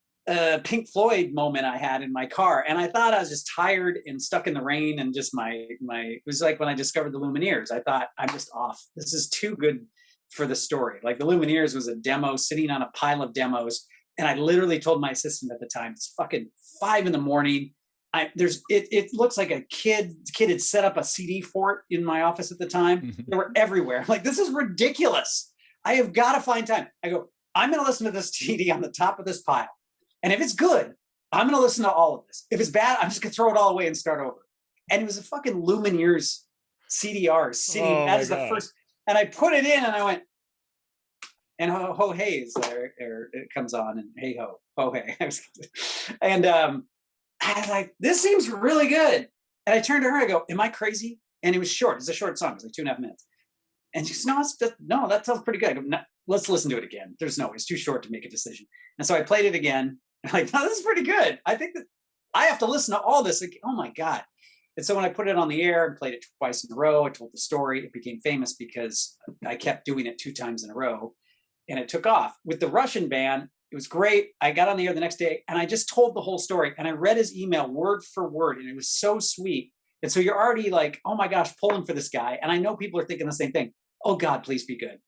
Pink Floyd moment I had in my car. And I thought I was just tired and stuck in the rain and just it was like when I discovered the Lumineers. I thought, I'm just off. This is too good for the story. Like the Lumineers was a demo sitting on a pile of demos. And I literally told my assistant at the time, it's fucking 5 a.m. It looks like a kid had set up a CD fort in my office at the time. They were everywhere. I'm like, this is ridiculous. I have got to find time. I go, I'm going to listen to this CD on the top of this pile. And if it's good, I'm going to listen to all of this. If it's bad, I'm just going to throw it all away and start over. And it was a fucking Lumineers CDR sitting as the first. And I put it in and I went, and ho hey is there, it comes on, and hey ho hey. And I was like, this seems really good. And I turned to her, I go, am I crazy? And it was short. It's a short song. It's like 2.5 minutes. And she said, no, that sounds pretty good. I go, no, let's listen to it again. There's no way. It's too short to make a decision. And so I played it again. I'm like, no, this is pretty good. I think that I have to listen to all this. Like, oh my God. And so when I put it on the air and played it twice in a row, I told the story. It became famous because I kept doing it 2 times in a row. And it took off. With the Russian band, it was great. I got on the air the next day and I just told the whole story. And I read his email word for word. And it was so sweet. And so you're already like, oh my gosh, pulling for this guy. And I know people are thinking the same thing. Oh God, please be good.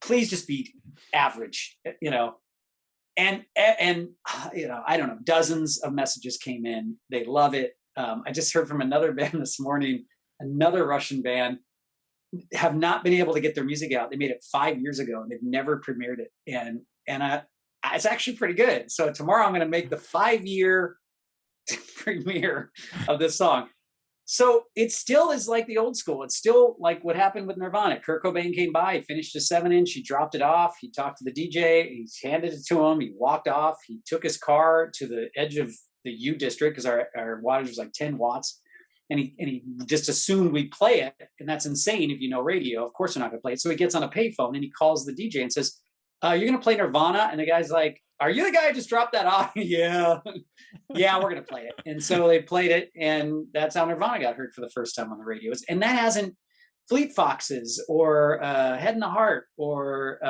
Please just be average, you know. And you know, I don't know, dozens of messages came in. They love it. I just heard from another band this morning, another Russian band, have not been able to get their music out. They made it 5 years ago and they've never premiered it. And it's actually pretty good. So tomorrow I'm going to make the 5-year premiere of this song. So it still is like the old school. It's still like what happened with Nirvana. Kurt Cobain came by, he finished a 7-inch, he dropped it off, he talked to the DJ, he handed it to him, he walked off, he took his car to the edge of the U district because our wattage was like 10 watts. And he just assumed we'd play it. And that's insane if you know radio. Of course we're not going to play it. So he gets on a payphone and he calls the DJ and says, you're going to play Nirvana? And the guy's like, are you the guy who just dropped that off? Yeah. Yeah, we're going to play it. And so they played it. And that's how Nirvana got heard for the first time on the radios. And that hasn't Fleet Foxes or Head in the Heart or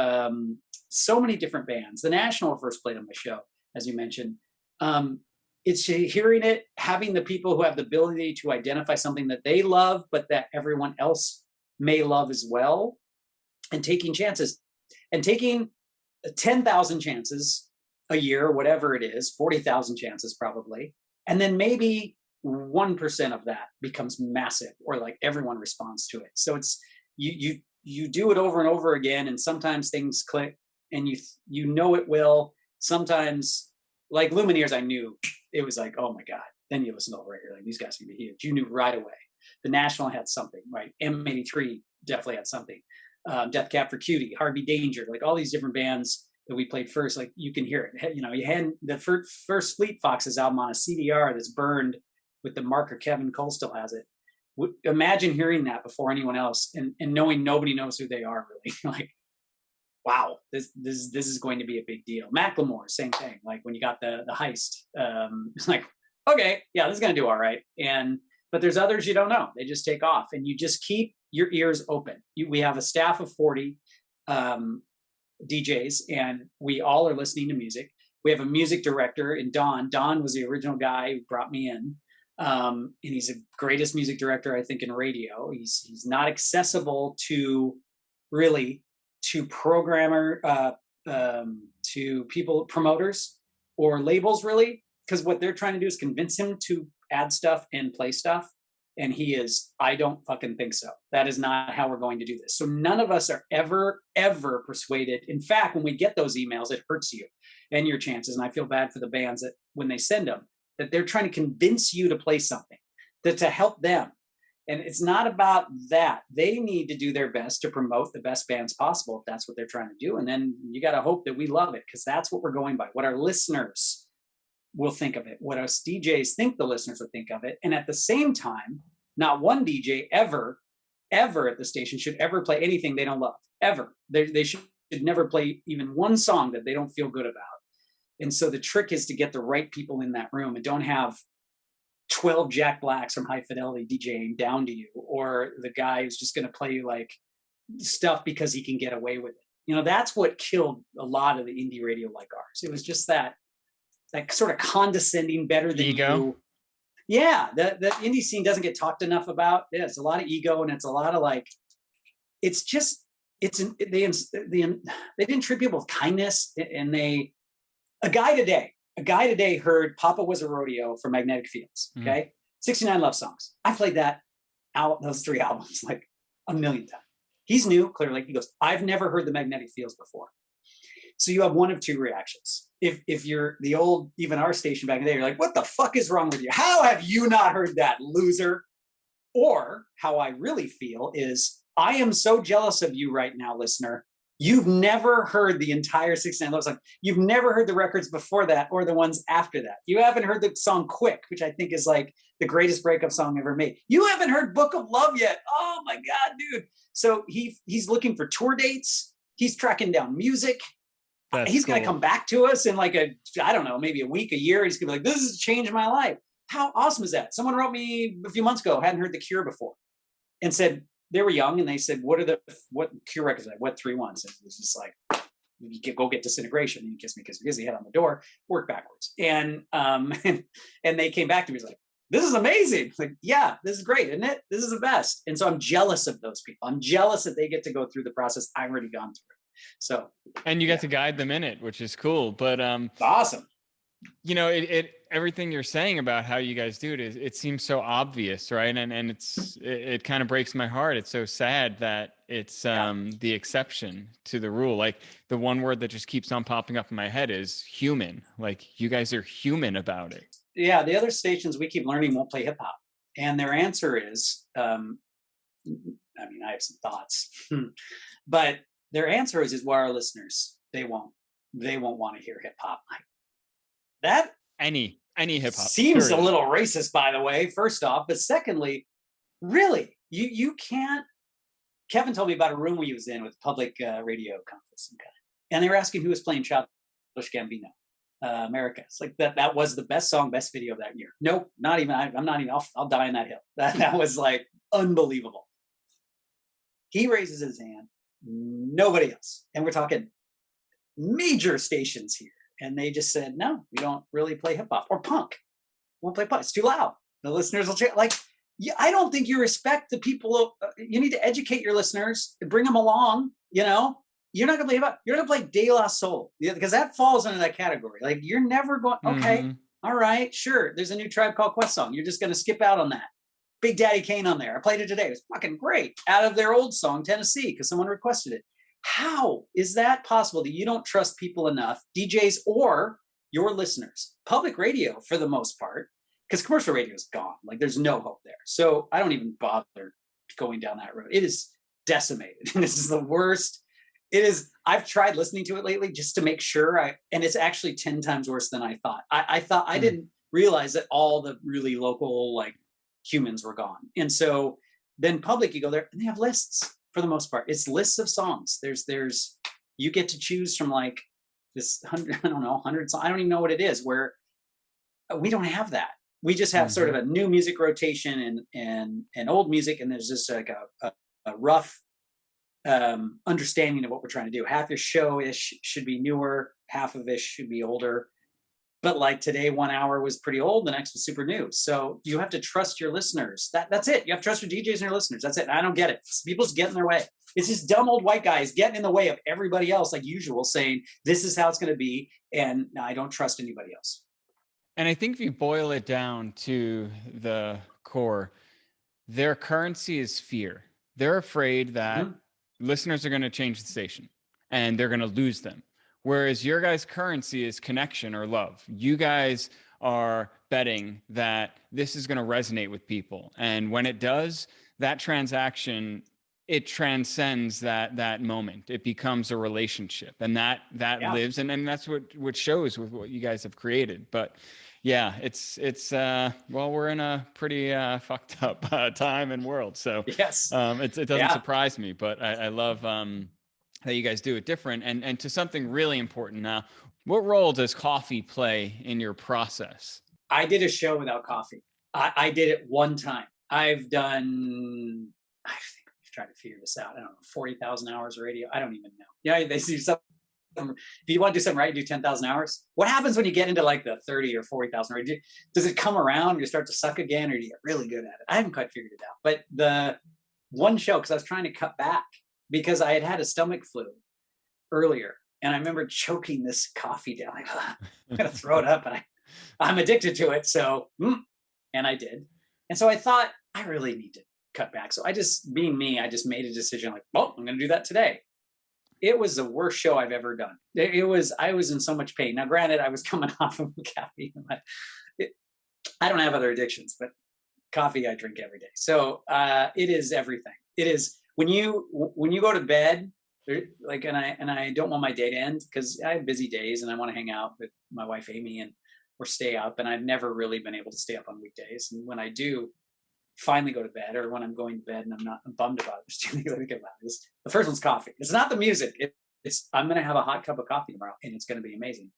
so many different bands. The National first played on my show, as you mentioned. It's hearing it, having the people who have the ability to identify something that they love, but that everyone else may love as well, and taking chances and taking 10,000 chances a year, whatever it is, 40,000 chances probably. And then maybe 1% of that becomes massive or like everyone responds to it. So it's, you do it over and over again. And sometimes things click and you know it will. Sometimes like Lumineers, I knew it was like, oh my God. Then you listen to the record, like these guys can be huge. You knew right away. The National had something, right? M83 definitely had something. Death Cab for Cutie, Harvey Danger, like all these different bands that we played first, like you can hear it. You know, you had the first Fleet Foxes album on a CDR that's burned with the marker. Kevin Cole still has it. Imagine hearing that before anyone else and knowing nobody knows who they are really. Like, wow, this is going to be a big deal. Macklemore, same thing. Like when you got the heist, it's like, okay, yeah, this is gonna do all right. But there's others you don't know. They just take off, and you just keep your ears open. We have a staff of 40 DJs, and we all are listening to music. We have a music director in Don. Don was the original guy who brought me in. And he's the greatest music director, I think, in radio. He's not accessible to really to programmer, to people, promoters or labels really, because what they're trying to do is convince him to add stuff and play stuff. And he is, I don't fucking think so. That is not how we're going to do this. So none of us are ever persuaded. In fact, when we get those emails, it hurts you and your chances. And I feel bad for the bands that when they send them, that they're trying to convince you to play something, that to help them. And it's not about that. They need to do their best to promote the best bands possible if that's what they're trying to do. And then you got to hope that we love it, because that's what we're going by, what our listeners will think of it, what us DJs think the listeners will think of it. And at the same time, not one DJ ever ever at the station should ever play anything they don't love, ever. They should never play even one song that they don't feel good about. And so the trick is to get the right people in that room, and don't have 12 Jack Blacks from High Fidelity DJing down to you, or the guy who's just going to play you like stuff because he can get away with it. You know, that's what killed a lot of the indie radio like ours. It was just that sort of condescending, better than Ego. you. Yeah, the indie scene doesn't get talked enough about. Yeah, it's a lot of ego, and it's a lot of like, it's just, they didn't treat people with kindness, and a guy today heard Papa Was a Rodeo from Magnetic Fields. Okay, 69 Love Songs. I played those 3 albums like a million times. He's new, clearly. He goes, I've never heard the Magnetic Fields before. So you have one of two reactions. If you're the old, even our station back in the day, you're like, what the fuck is wrong with you? How have you not heard that, loser? Or how I really feel is, I am so jealous of you right now, listener. You've never heard the entire 69 Love Songs. You've never heard the records before that or the ones after that. You haven't heard the song Quick, which I think is like the greatest breakup song ever made. You haven't heard Book of Love yet. Oh my God, dude. So he's looking for tour dates. He's tracking down music. He's going to come back to us in like I don't know, maybe a week, a year. He's going to be like, this has changed my life. How awesome is that? Someone wrote me a few months ago, hadn't heard The Cure before, and said, they were young, and they said, what Cure records? What 3 ones? It was just like, go get Disintegration. And you kiss me, head on the door, work backwards. And they came back to me, like, this is amazing. Like, yeah, this is great, isn't it? This is the best. And so I'm jealous of those people. I'm jealous that they get to go through the process I've already gone through. So, and you get to guide them in it, which is cool. But it's awesome. You know, everything you're saying about how you guys do it seems so obvious, right? And it kind of breaks my heart. It's so sad that it's the exception to the rule. Like, the one word that just keeps on popping up in my head is human. Like, you guys are human about it. Yeah, the other stations we keep learning won't play hip hop, and their answer is, I mean, I have some thoughts, but their answer is, well, our listeners, they won't want to hear hip hop. That any hip hop seems a little racist, by the way, first off, but secondly, really, you can't. Kevin told me about a room we was in with public radio conference, and they were asking who was playing Childish Gambino, America. It's like that was the best song, best video of that year. Nope, not even. I'm not even. I'll die on that hill. That was like unbelievable. He raises his hand, nobody else, and we're talking major stations here. And they just said, no, we don't really play hip hop or punk. We won't play punk. It's too loud. The listeners will change. Like, I don't think you respect the people. You need to educate your listeners and bring them along. You know, you're not going to play hip hop. You're going to play De La Soul, because that falls into that category. Like, you're never going, okay, all right, sure. There's a new Tribe Called Quest song. You're just going to skip out on that. Big Daddy Kane on there. I played it today. It was fucking great. Out of their old song, Tennessee, because someone requested it. How is that possible that you don't trust people enough, DJs or your listeners? Public radio, for the most part, because commercial radio is gone. Like, there's no hope there. So I don't even bother going down that road. It is decimated. This is the worst. It is. I've tried listening to it lately just to make sure. And it's actually 10 times worse than I thought. I thought I didn't realize that all the really local like humans were gone. And so then public, you go there and they have lists. For the most part, it's lists of songs. There's you get to choose from like this 100 songs. I don't even know what it is, where we don't have that. We just have sort of a new music rotation and old music, and there's just like a rough understanding of what we're trying to do. Half your show-ish should be newer, half of it should be older. But like today, 1 hour was pretty old, the next was super new. So you have to trust your listeners. That's it. You have to trust your DJs and your listeners. That's it. I don't get it. People just get in their way. It's just dumb old white guys getting in the way of everybody else, like usual, saying this is how it's going to be, and I don't trust anybody else. And I think if you boil it down to the core, their currency is fear. They're afraid that listeners are going to change the station and they're going to lose them. Whereas your guys' currency is connection or love. You guys are betting that this is going to resonate with people. And when it does, that transaction, it transcends that moment. It becomes a relationship, and that lives. And that's what shows with what you guys have created. But Yeah, it's well, we're in a pretty fucked up time and world, so Yes. it doesn't Yeah. surprise me. But I love that you guys do it different. And to something really important now, what role does coffee play in your process? I did a show without coffee. I did it one time. I've done, I think we've tried to figure this out. I don't know, 40,000 hours of radio. I don't even know. Yeah, they do something. If you want to do something right, you do 10,000 hours. What happens when you get into like the 30 or 40,000? Right? Does it come around? You start to suck again, or do you get really good at it? I haven't quite figured it out. But the one show, because I was trying to cut back because I had a stomach flu earlier, and I remember choking this coffee down. Like, I'm gonna throw it up, and I'm addicted to it. So, and I did. And so I thought I really need to cut back. So I just, being me, I just made a decision like, well, I'm going to do that today. It was the worst show I've ever done. I was in so much pain. Now, granted, I was coming off of caffeine. I don't have other addictions, but coffee I drink every day. So it is everything. It is when you go to bed, like, and I don't want my day to end because I have busy days and I want to hang out with my wife Amy and or stay up. And I've never really been able to stay up on weekdays. And when I do finally go to bed, or when I'm going to bed and I'm bummed about it, there's two things I think about. The first one's coffee. It's not the music. It's I'm going to have a hot cup of coffee tomorrow and it's going to be amazing.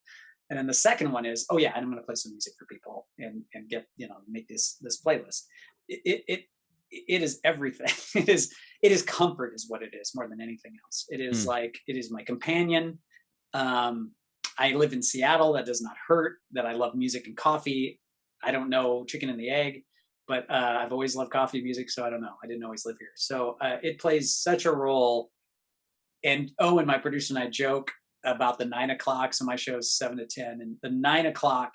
And then the second one is, oh yeah, and I'm going to play some music for people and get, make this playlist. It is everything. It is comfort is what it is more than anything else. It is like, it is my companion. I live in Seattle. That does not hurt that I love music and coffee. I don't know chicken and the egg, but I've always loved coffee and music. So I don't know. I didn't always live here. So it plays such a role. And and my producer and I joke about the 9 o'clock. So my show is 7 to 10, and the 9 o'clock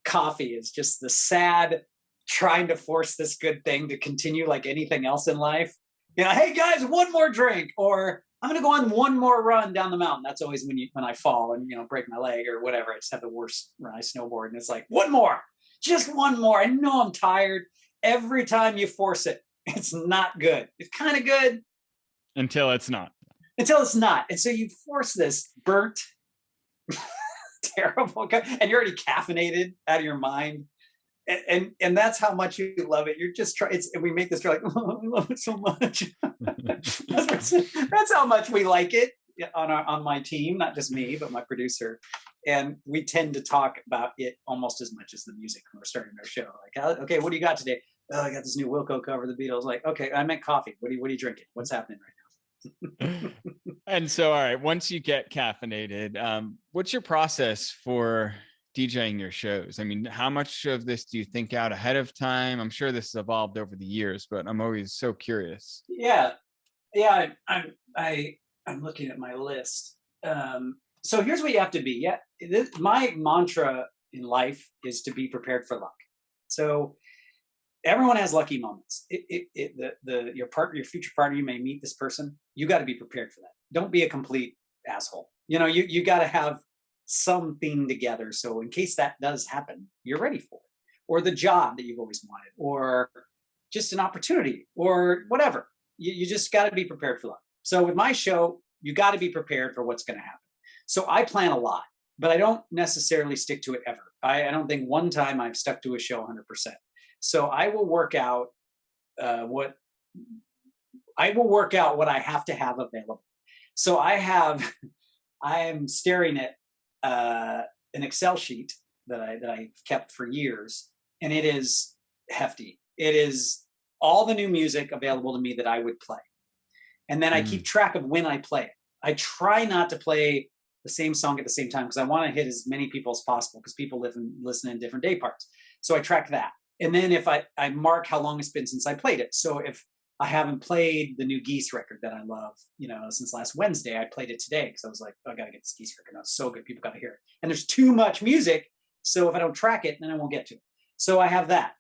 coffee is just the sad trying to force this good thing to continue like anything else in life. Hey guys, one more drink, or I'm going to go on one more run down the mountain. That's always when I fall and, break my leg or whatever. I just have the worst run. I snowboard and it's like, one more, just one more. I know I'm tired. Every time you force it, it's not good. It's kind of good. Until it's not. Until it's not. And so you force this burnt, terrible, and you're already caffeinated out of your mind. And that's how much you love it. You're just trying. And we make this like, oh, I love it so much. that's how much we like it on my team, not just me, but my producer. And we tend to talk about it almost as much as the music when we're starting our show. Like, okay, what do you got today? Oh, I got this new Wilco cover, the Beatles. Like, okay, I meant coffee. What are you drinking? What's happening right now? And so, all right, once you get caffeinated, what's your process for DJing your shows? I mean, how much of this do you think out ahead of time? I'm sure this has evolved over the years, but I'm always so curious. Yeah. I'm looking at my list. So here's what you have to be. Yeah, my mantra in life is to be prepared for luck. So everyone has lucky moments. Your future partner, you may meet this person. You got to be prepared for that. Don't be a complete asshole. You got to have something together. So in case that does happen, you're ready for it. Or the job that you've always wanted, or just an opportunity, or whatever. You just got to be prepared for luck. So with my show, you got to be prepared for what's going to happen. So I plan a lot, but I don't necessarily stick to it ever. I don't think one time I've stuck to a show 100%. So I will work out what I have to have available. So I am staring at an Excel sheet that I kept for years, and it is hefty. It is all the new music available to me that I would play. And then I keep track of when I play it. I try not to play the same song at the same time because I want to hit as many people as possible because people listen in different day parts. So I track that. And then if I mark how long it's been since I played it. So if I haven't played the new Geese record that I love, since last Wednesday, I played it today because I was like, oh, I got to get this Geese record. That's so good. People got to hear it. And there's too much music. So if I don't track it, then I won't get to it. So I have that.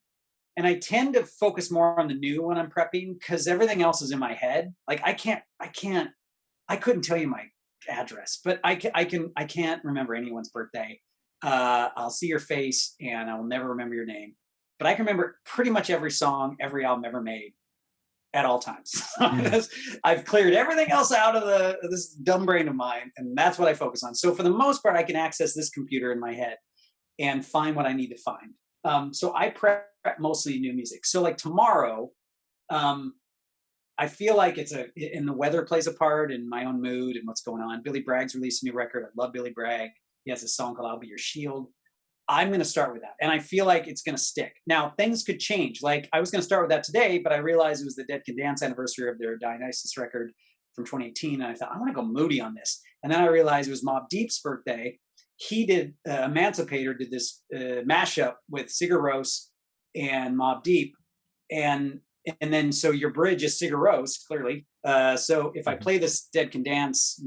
And I tend to focus more on the new when I'm prepping because everything else is in my head. Like I couldn't tell you my address, but I can't remember anyone's birthday. I'll see your face and I will never remember your name, but I can remember pretty much every song, every album ever made at all times. I've cleared everything else out of this dumb brain of mine. And that's what I focus on. So for the most part, I can access this computer in my head and find what I need to find. So I prep mostly new music. So like tomorrow, I feel like and the weather plays a part in my own mood and what's going on. Billy Bragg's released a new record. I love Billy Bragg. He has a song called I'll Be Your Shield. I'm going to start with that. And I feel like it's going to stick. Now, things could change. Like I was going to start with that today, but I realized it was the Dead Can Dance anniversary of their Dionysus record from 2018. And I thought, I want to go moody on this. And then I realized it was Mobb Deep's birthday. He did, Emancipator did this mashup with Sigur Rós and Mobb Deep. And then, so your bridge is Sigur Rós, clearly. So if I play this Dead Can Dance,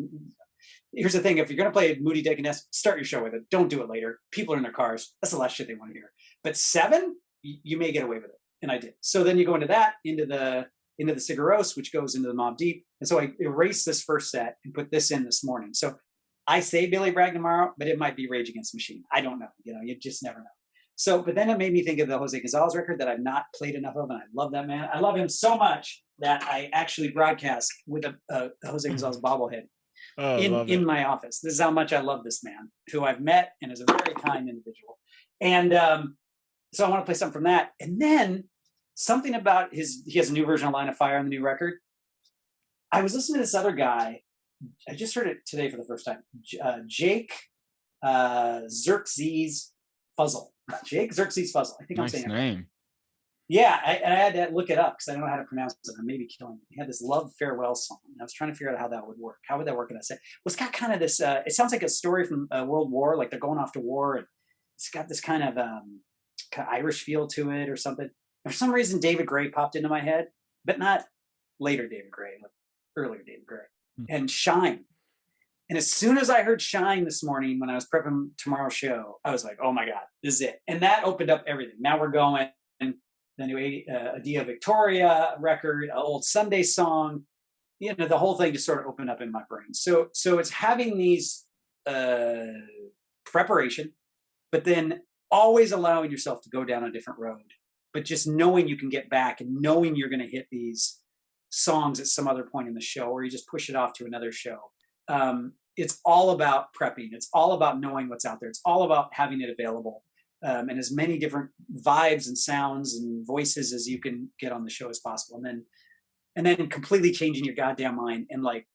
here's the thing: if you're going to play Moody Dead Can Dance, start your show with it. Don't do it later. People are in their cars. That's the last shit they want to hear. But 7, you may get away with it, and I did. So then you go into the Sigur Rós, which goes into the Mobb Deep, and so I erased this first set and put this in this morning. So I say Billy Bragg tomorrow, but it might be Rage Against the Machine. I don't know. You just never know. So, but then it made me think of the Jose Gonzalez record that I've not played enough of, and I love that man. I love him so much that I actually broadcast with a Jose Gonzalez bobblehead in my office. This is how much I love this man, who I've met and is a very kind individual. And so I want to play something from that. And then something about he has a new version of Line of Fire on the new record. I was listening to this other guy. I just heard it today for the first time. Jake Xerxes Fuzzle. Jake Xerxes Fuzzle. I think I'm saying it. Nice name. Yeah, I had to look it up because I don't know how to pronounce it. I may be killing it. He had this Love Farewell song. And I was trying to figure out how that would work. How would that work? And I said, well, it's got kind of this, it sounds like a story from World War, like they're going off to war. And it's got this kind of Irish feel to it or something. And for some reason, David Gray popped into my head, but not later David Gray, like earlier David Gray. And Shine. And as soon as I heard Shine this morning when I was prepping tomorrow's show, I was like, oh my God, this is it. And that opened up everything. Now we're going. The new Adia Victoria record, an old Sunday song, the whole thing just sort of opened up in my brain. So it's having these preparation, but then always allowing yourself to go down a different road, but just knowing you can get back and knowing you're going to hit these songs at some other point in the show, or you just push it off to another show. It's all about prepping. It's all about knowing what's out there. It's all about having it available. And as many different vibes and sounds and voices as you can get on the show as possible. And then completely changing your goddamn mind and like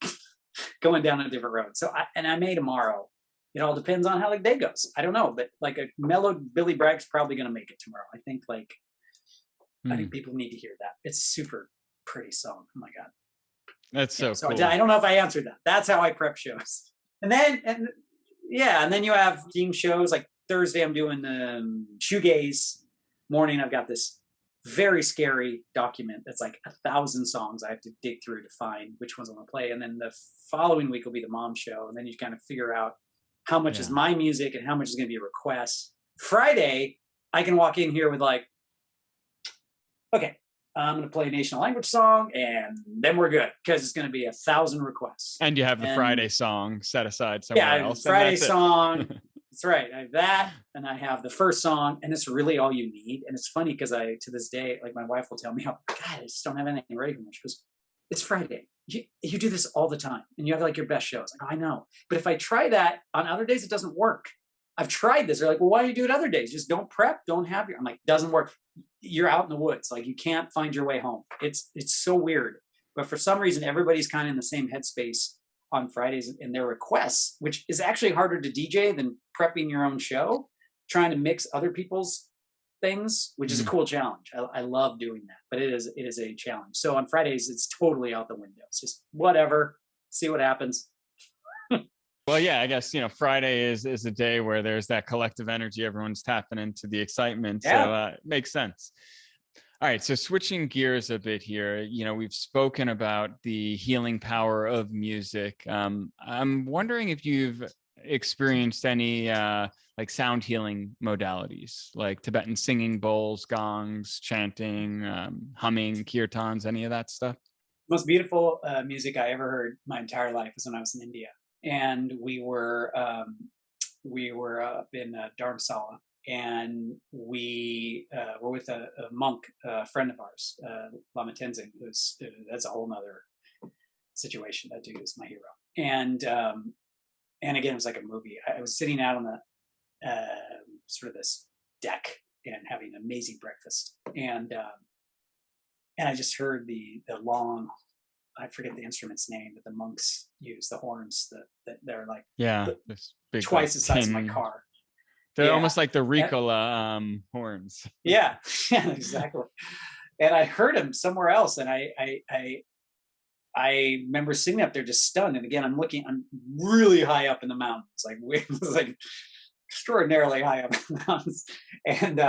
going down a different road. So I may tomorrow. It all depends on how the day goes. I don't know, but like a mellow Billy Bragg's probably going to make it tomorrow. I think I think people need to hear that. It's a super pretty song. Oh my God. That's so cool. I don't know if I answered that. That's how I prep shows. And then you have theme shows like Thursday, I'm doing shoegaze. Morning, I've got this very scary document that's like 1,000 songs I have to dig through to find which ones I'm going to play. And then the following week will be the mom show. And then you kind of figure out how much is my music and how much is going to be a request. Friday, I can walk in here with like, okay, I'm going to play a national language song and then we're good because it's going to be 1,000 requests. And you have the Friday song set aside somewhere else. Friday song. That's right. I have that, and I have the first song, and it's really all you need. And it's funny because to this day, like my wife will tell me, "Oh God, I just don't have anything ready for me." She goes, "It's Friday. You do this all the time, and you have like your best shows." Like, I know, but if I try that on other days, it doesn't work. I've tried this. They're like, "Well, why do you do it other days? Just don't prep, don't have your." I'm like, "Doesn't work. You're out in the woods. Like you can't find your way home. It's so weird." But for some reason, everybody's kind of in the same headspace on Fridays in their requests, which is actually harder to DJ than prepping your own show, trying to mix other people's things, which is a cool challenge. I love doing that, but it is a challenge. So on Fridays, it's totally out the window. It's just whatever, see what happens. Well, yeah, I guess, Friday is a day where there's that collective energy. Everyone's tapping into the excitement. Yeah. So it makes sense. All right. So switching gears a bit here, we've spoken about the healing power of music. I'm wondering if you've experienced any like sound healing modalities, like Tibetan singing bowls, gongs, chanting, humming, kirtans, any of that stuff? Most beautiful music I ever heard my entire life was when I was in India. And we were up in Dharamsala. And we were with a monk, a friend of ours, Lama Tenzing, that's a whole nother situation. That dude is my hero. And again, it was like a movie. I was sitting out on the sort of this deck and having an amazing breakfast. And I just heard the long, I forget the instrument's name that the monks use, the horns that they're like this big, twice the size of my car. They're almost like the Ricola horns. Yeah, exactly. And I heard him somewhere else, and I remember sitting up there just stunned. And again, I'm really high up in the mountains, like extraordinarily high up in the mountains, and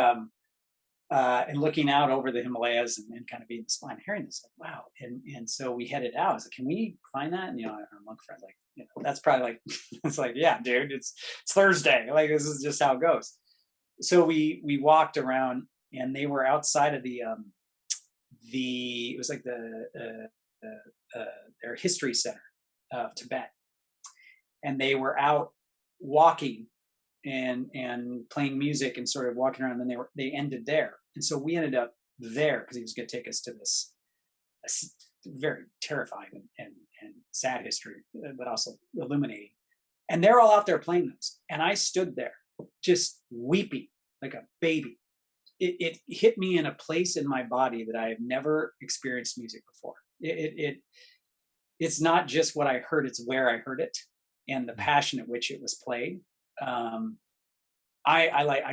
looking out over the Himalayas and kind of being spine, hearing this, like, wow. And so we headed out. I was like, can we find that? And, our monk friend's like, that's probably like, it's like, yeah, dude, it's Thursday. Like, this is just how it goes. So we walked around, and they were outside of it was like their history center of Tibet. And they were out walking and playing music and sort of walking around, and then they ended there. And so we ended up there because he was going to take us to this very terrifying and sad history, but also illuminating. And they're all out there playing those. And I stood there just weeping like a baby. It hit me in a place in my body that I have never experienced music before. It's not just what I heard, it's where I heard it and the passion at which it was played. I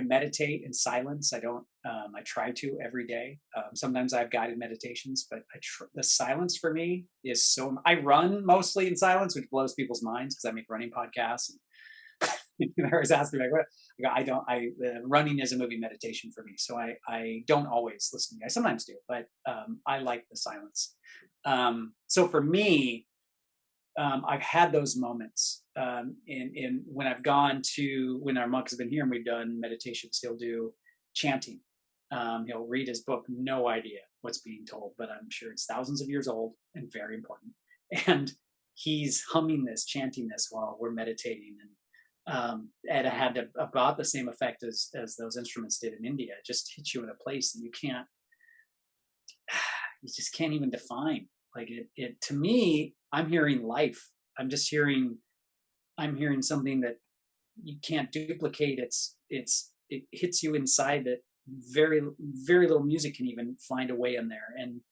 meditate in silence. I try to every day. Sometimes I have guided meditations, but the silence for me is so. I run mostly in silence, which blows people's minds because I make running podcasts. And they're always asking me, like, running is a movie meditation for me. So I don't always listen. I sometimes do, but I like the silence. So for me, I've had those moments. In when I've gone to, when our monk has been here and we've done meditations, he'll do chanting. He'll read his book, no idea what's being told, but I'm sure it's thousands of years old and very important. And he's humming this, chanting this while we're meditating. And it had about the same effect as those instruments did in India. It just hits you in a place that you just can't even define. Like it to me, I'm hearing life. I'm hearing something that you can't duplicate. It hits you inside that very, very little music can even find a way in there. And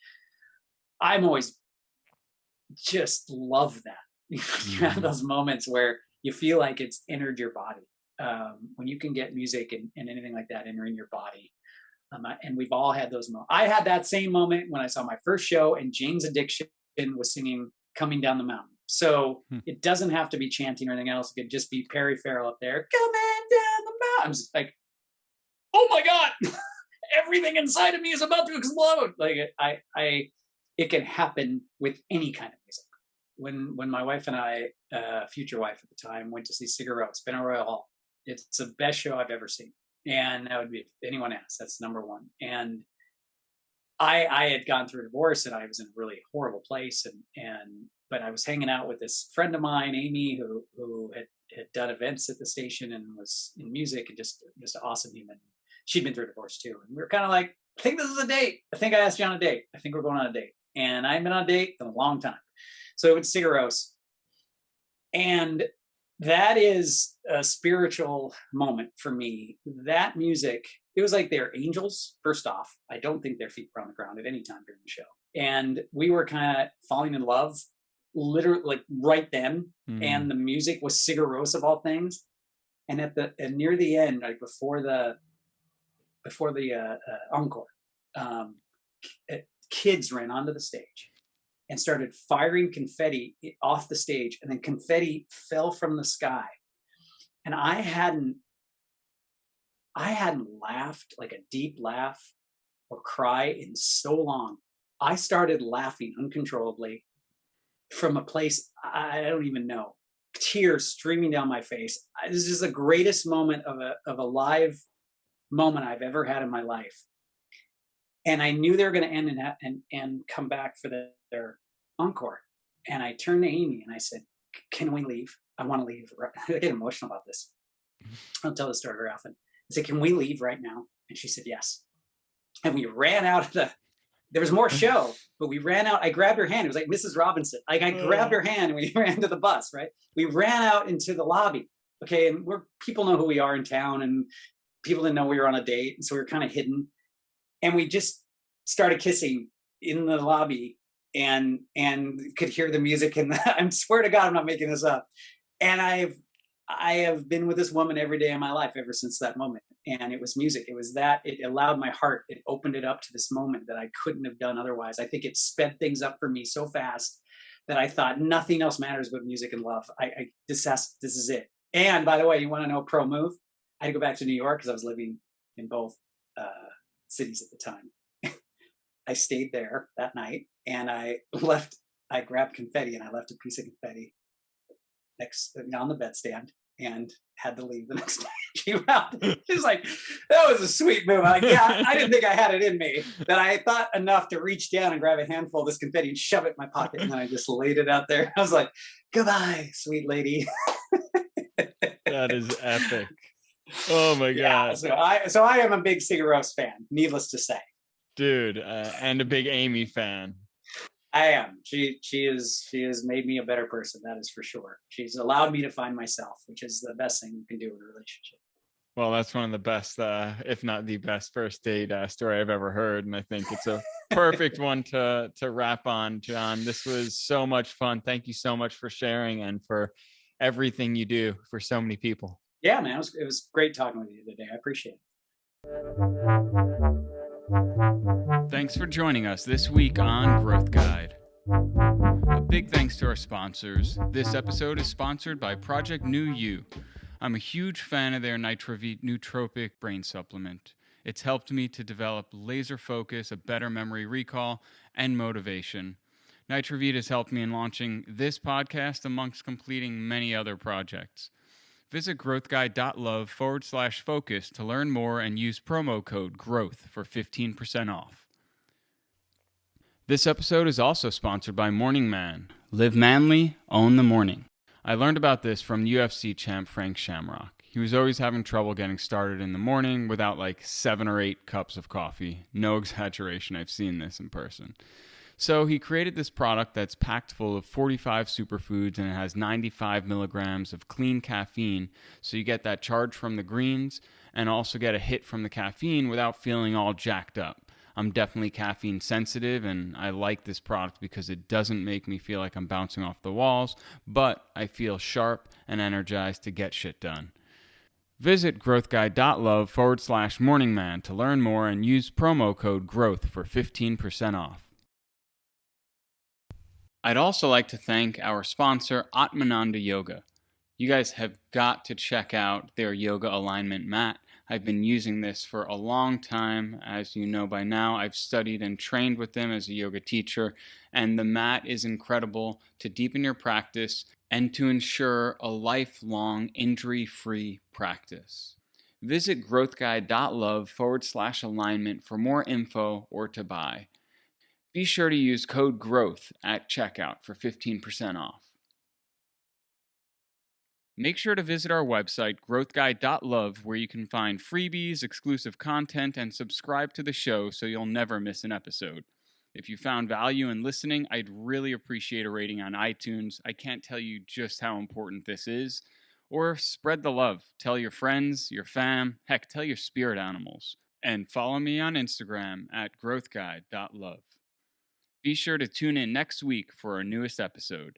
I'm always just love that. You have those moments where you feel like it's entered your body. When you can get music and anything like that entering your body. And we've all had those moments. I had that same moment when I saw my first show and Jane's Addiction was singing Coming Down the Mountain. So it doesn't have to be chanting or anything else. It could just be Perry Farrell up there, coming down the mountain. I'm just like, oh my God, everything inside of me is about to explode. Like it can happen with any kind of music. When my wife and I, future wife at the time, went to see Sigur Rós, Benno Royal Hall, it's the best show I've ever seen. And that would be, if anyone asks, that's number one. And I had gone through a divorce and I was in a really horrible place. But I was hanging out with this friend of mine, Amy, who had done events at the station and was in music and just an awesome human. She'd been through a divorce too. And we were kind of like, I think this is a date. I think I asked you on a date. I think we're going on a date. And I haven't been on a date in a long time. So it was Sigur Rós. And that is a spiritual moment for me. That music, it was like they're angels, first off. I don't think their feet were on the ground at any time during the show. And we were kind of falling in love, literally, like right then. And the music was Sigur Rós of all things. And near the end, like before the encore, kids ran onto the stage and started firing confetti off the stage, and then confetti fell from the sky. And I hadn't laughed, like a deep laugh or cry, in so long. I started laughing uncontrollably from a place I don't even know, tears streaming down my face. This is the greatest moment of a live moment I've ever had in my life. And I knew they were going to end and come back for their encore. And I turned to Amy and I said, can we leave? I want to leave. I get emotional about this. I'll tell the story very often. I said, can we leave right now? And she said, yes. And we ran out of there was more show, but we ran out. I grabbed her hand. It was like Mrs. Robinson. Like I grabbed her hand and we ran to the bus, right? We ran out into the lobby. Okay. And people know who we are in town, and people didn't know we were on a date, and so we were kind of hidden. And we just started kissing in the lobby, and could hear the music. And I swear to God, I'm not making this up. And I have been with this woman every day of my life ever since that moment. And it was music. It was that it allowed my heart. It opened it up to this moment that I couldn't have done otherwise. I think it sped things up for me so fast that I thought nothing else matters but music and love. This is it. And by the way, you want to know a pro move? I had to go back to New York because I was living in both cities at the time. I stayed there that night, and I grabbed confetti, and I left a piece of confetti on the bedstand, and had to leave the next day. She was like, that was a sweet move. I'm like, yeah, I didn't think I had it in me. That I thought enough to reach down and grab a handful of this confetti and shove it in my pocket. And then I just laid it out there. I was like, goodbye, sweet lady. That is epic. Oh my God. So I am a big Sigur Rós fan, needless to say. Dude, and a big Amy fan. I am. She has made me a better person. That is for sure. She's allowed me to find myself, which is the best thing you can do in a relationship. Well, that's one of the best, if not the best first date story I've ever heard. And I think it's a perfect one to wrap on, John. This was so much fun. Thank you so much for sharing and for everything you do for so many people. Yeah, man. It was great talking with you today. I appreciate it. Thanks for joining us this week on Growth Guide. A big thanks to our sponsors. This episode is sponsored by Project New You. I'm a huge fan of their Nitrovite nootropic brain supplement. It's helped me to develop laser focus, a better memory recall, and motivation. Nitrovite has helped me in launching this podcast amongst completing many other projects. Visit growthguide.love/focus to learn more and use promo code GROWTH for 15% off. This episode is also sponsored by Morning Man. Live manly, own the morning. I learned about this from UFC champ Frank Shamrock. He was always having trouble getting started in the morning without like 7 or 8 cups of coffee. No exaggeration, I've seen this in person. So he created this product that's packed full of 45 superfoods, and it has 95 milligrams of clean caffeine, so you get that charge from the greens and also get a hit from the caffeine without feeling all jacked up. I'm definitely caffeine sensitive, and I like this product because it doesn't make me feel like I'm bouncing off the walls, but I feel sharp and energized to get shit done. Visit growthguide.love/morningman to learn more and use promo code GROWTH for 15% off. I'd also like to thank our sponsor, Atmananda Yoga. You guys have got to check out their yoga alignment mat. I've been using this for a long time. As you know by now, I've studied and trained with them as a yoga teacher, and the mat is incredible to deepen your practice and to ensure a lifelong injury-free practice. Visit growthguide.love/alignment for more info or to buy. Be sure to use code GROWTH at checkout for 15% off. Make sure to visit our website, growthguide.love, where you can find freebies, exclusive content, and subscribe to the show so you'll never miss an episode. If you found value in listening, I'd really appreciate a rating on iTunes. I can't tell you just how important this is. Or spread the love. Tell your friends, your fam, heck, tell your spirit animals. And follow me on Instagram at growthguide.love. Be sure to tune in next week for our newest episode.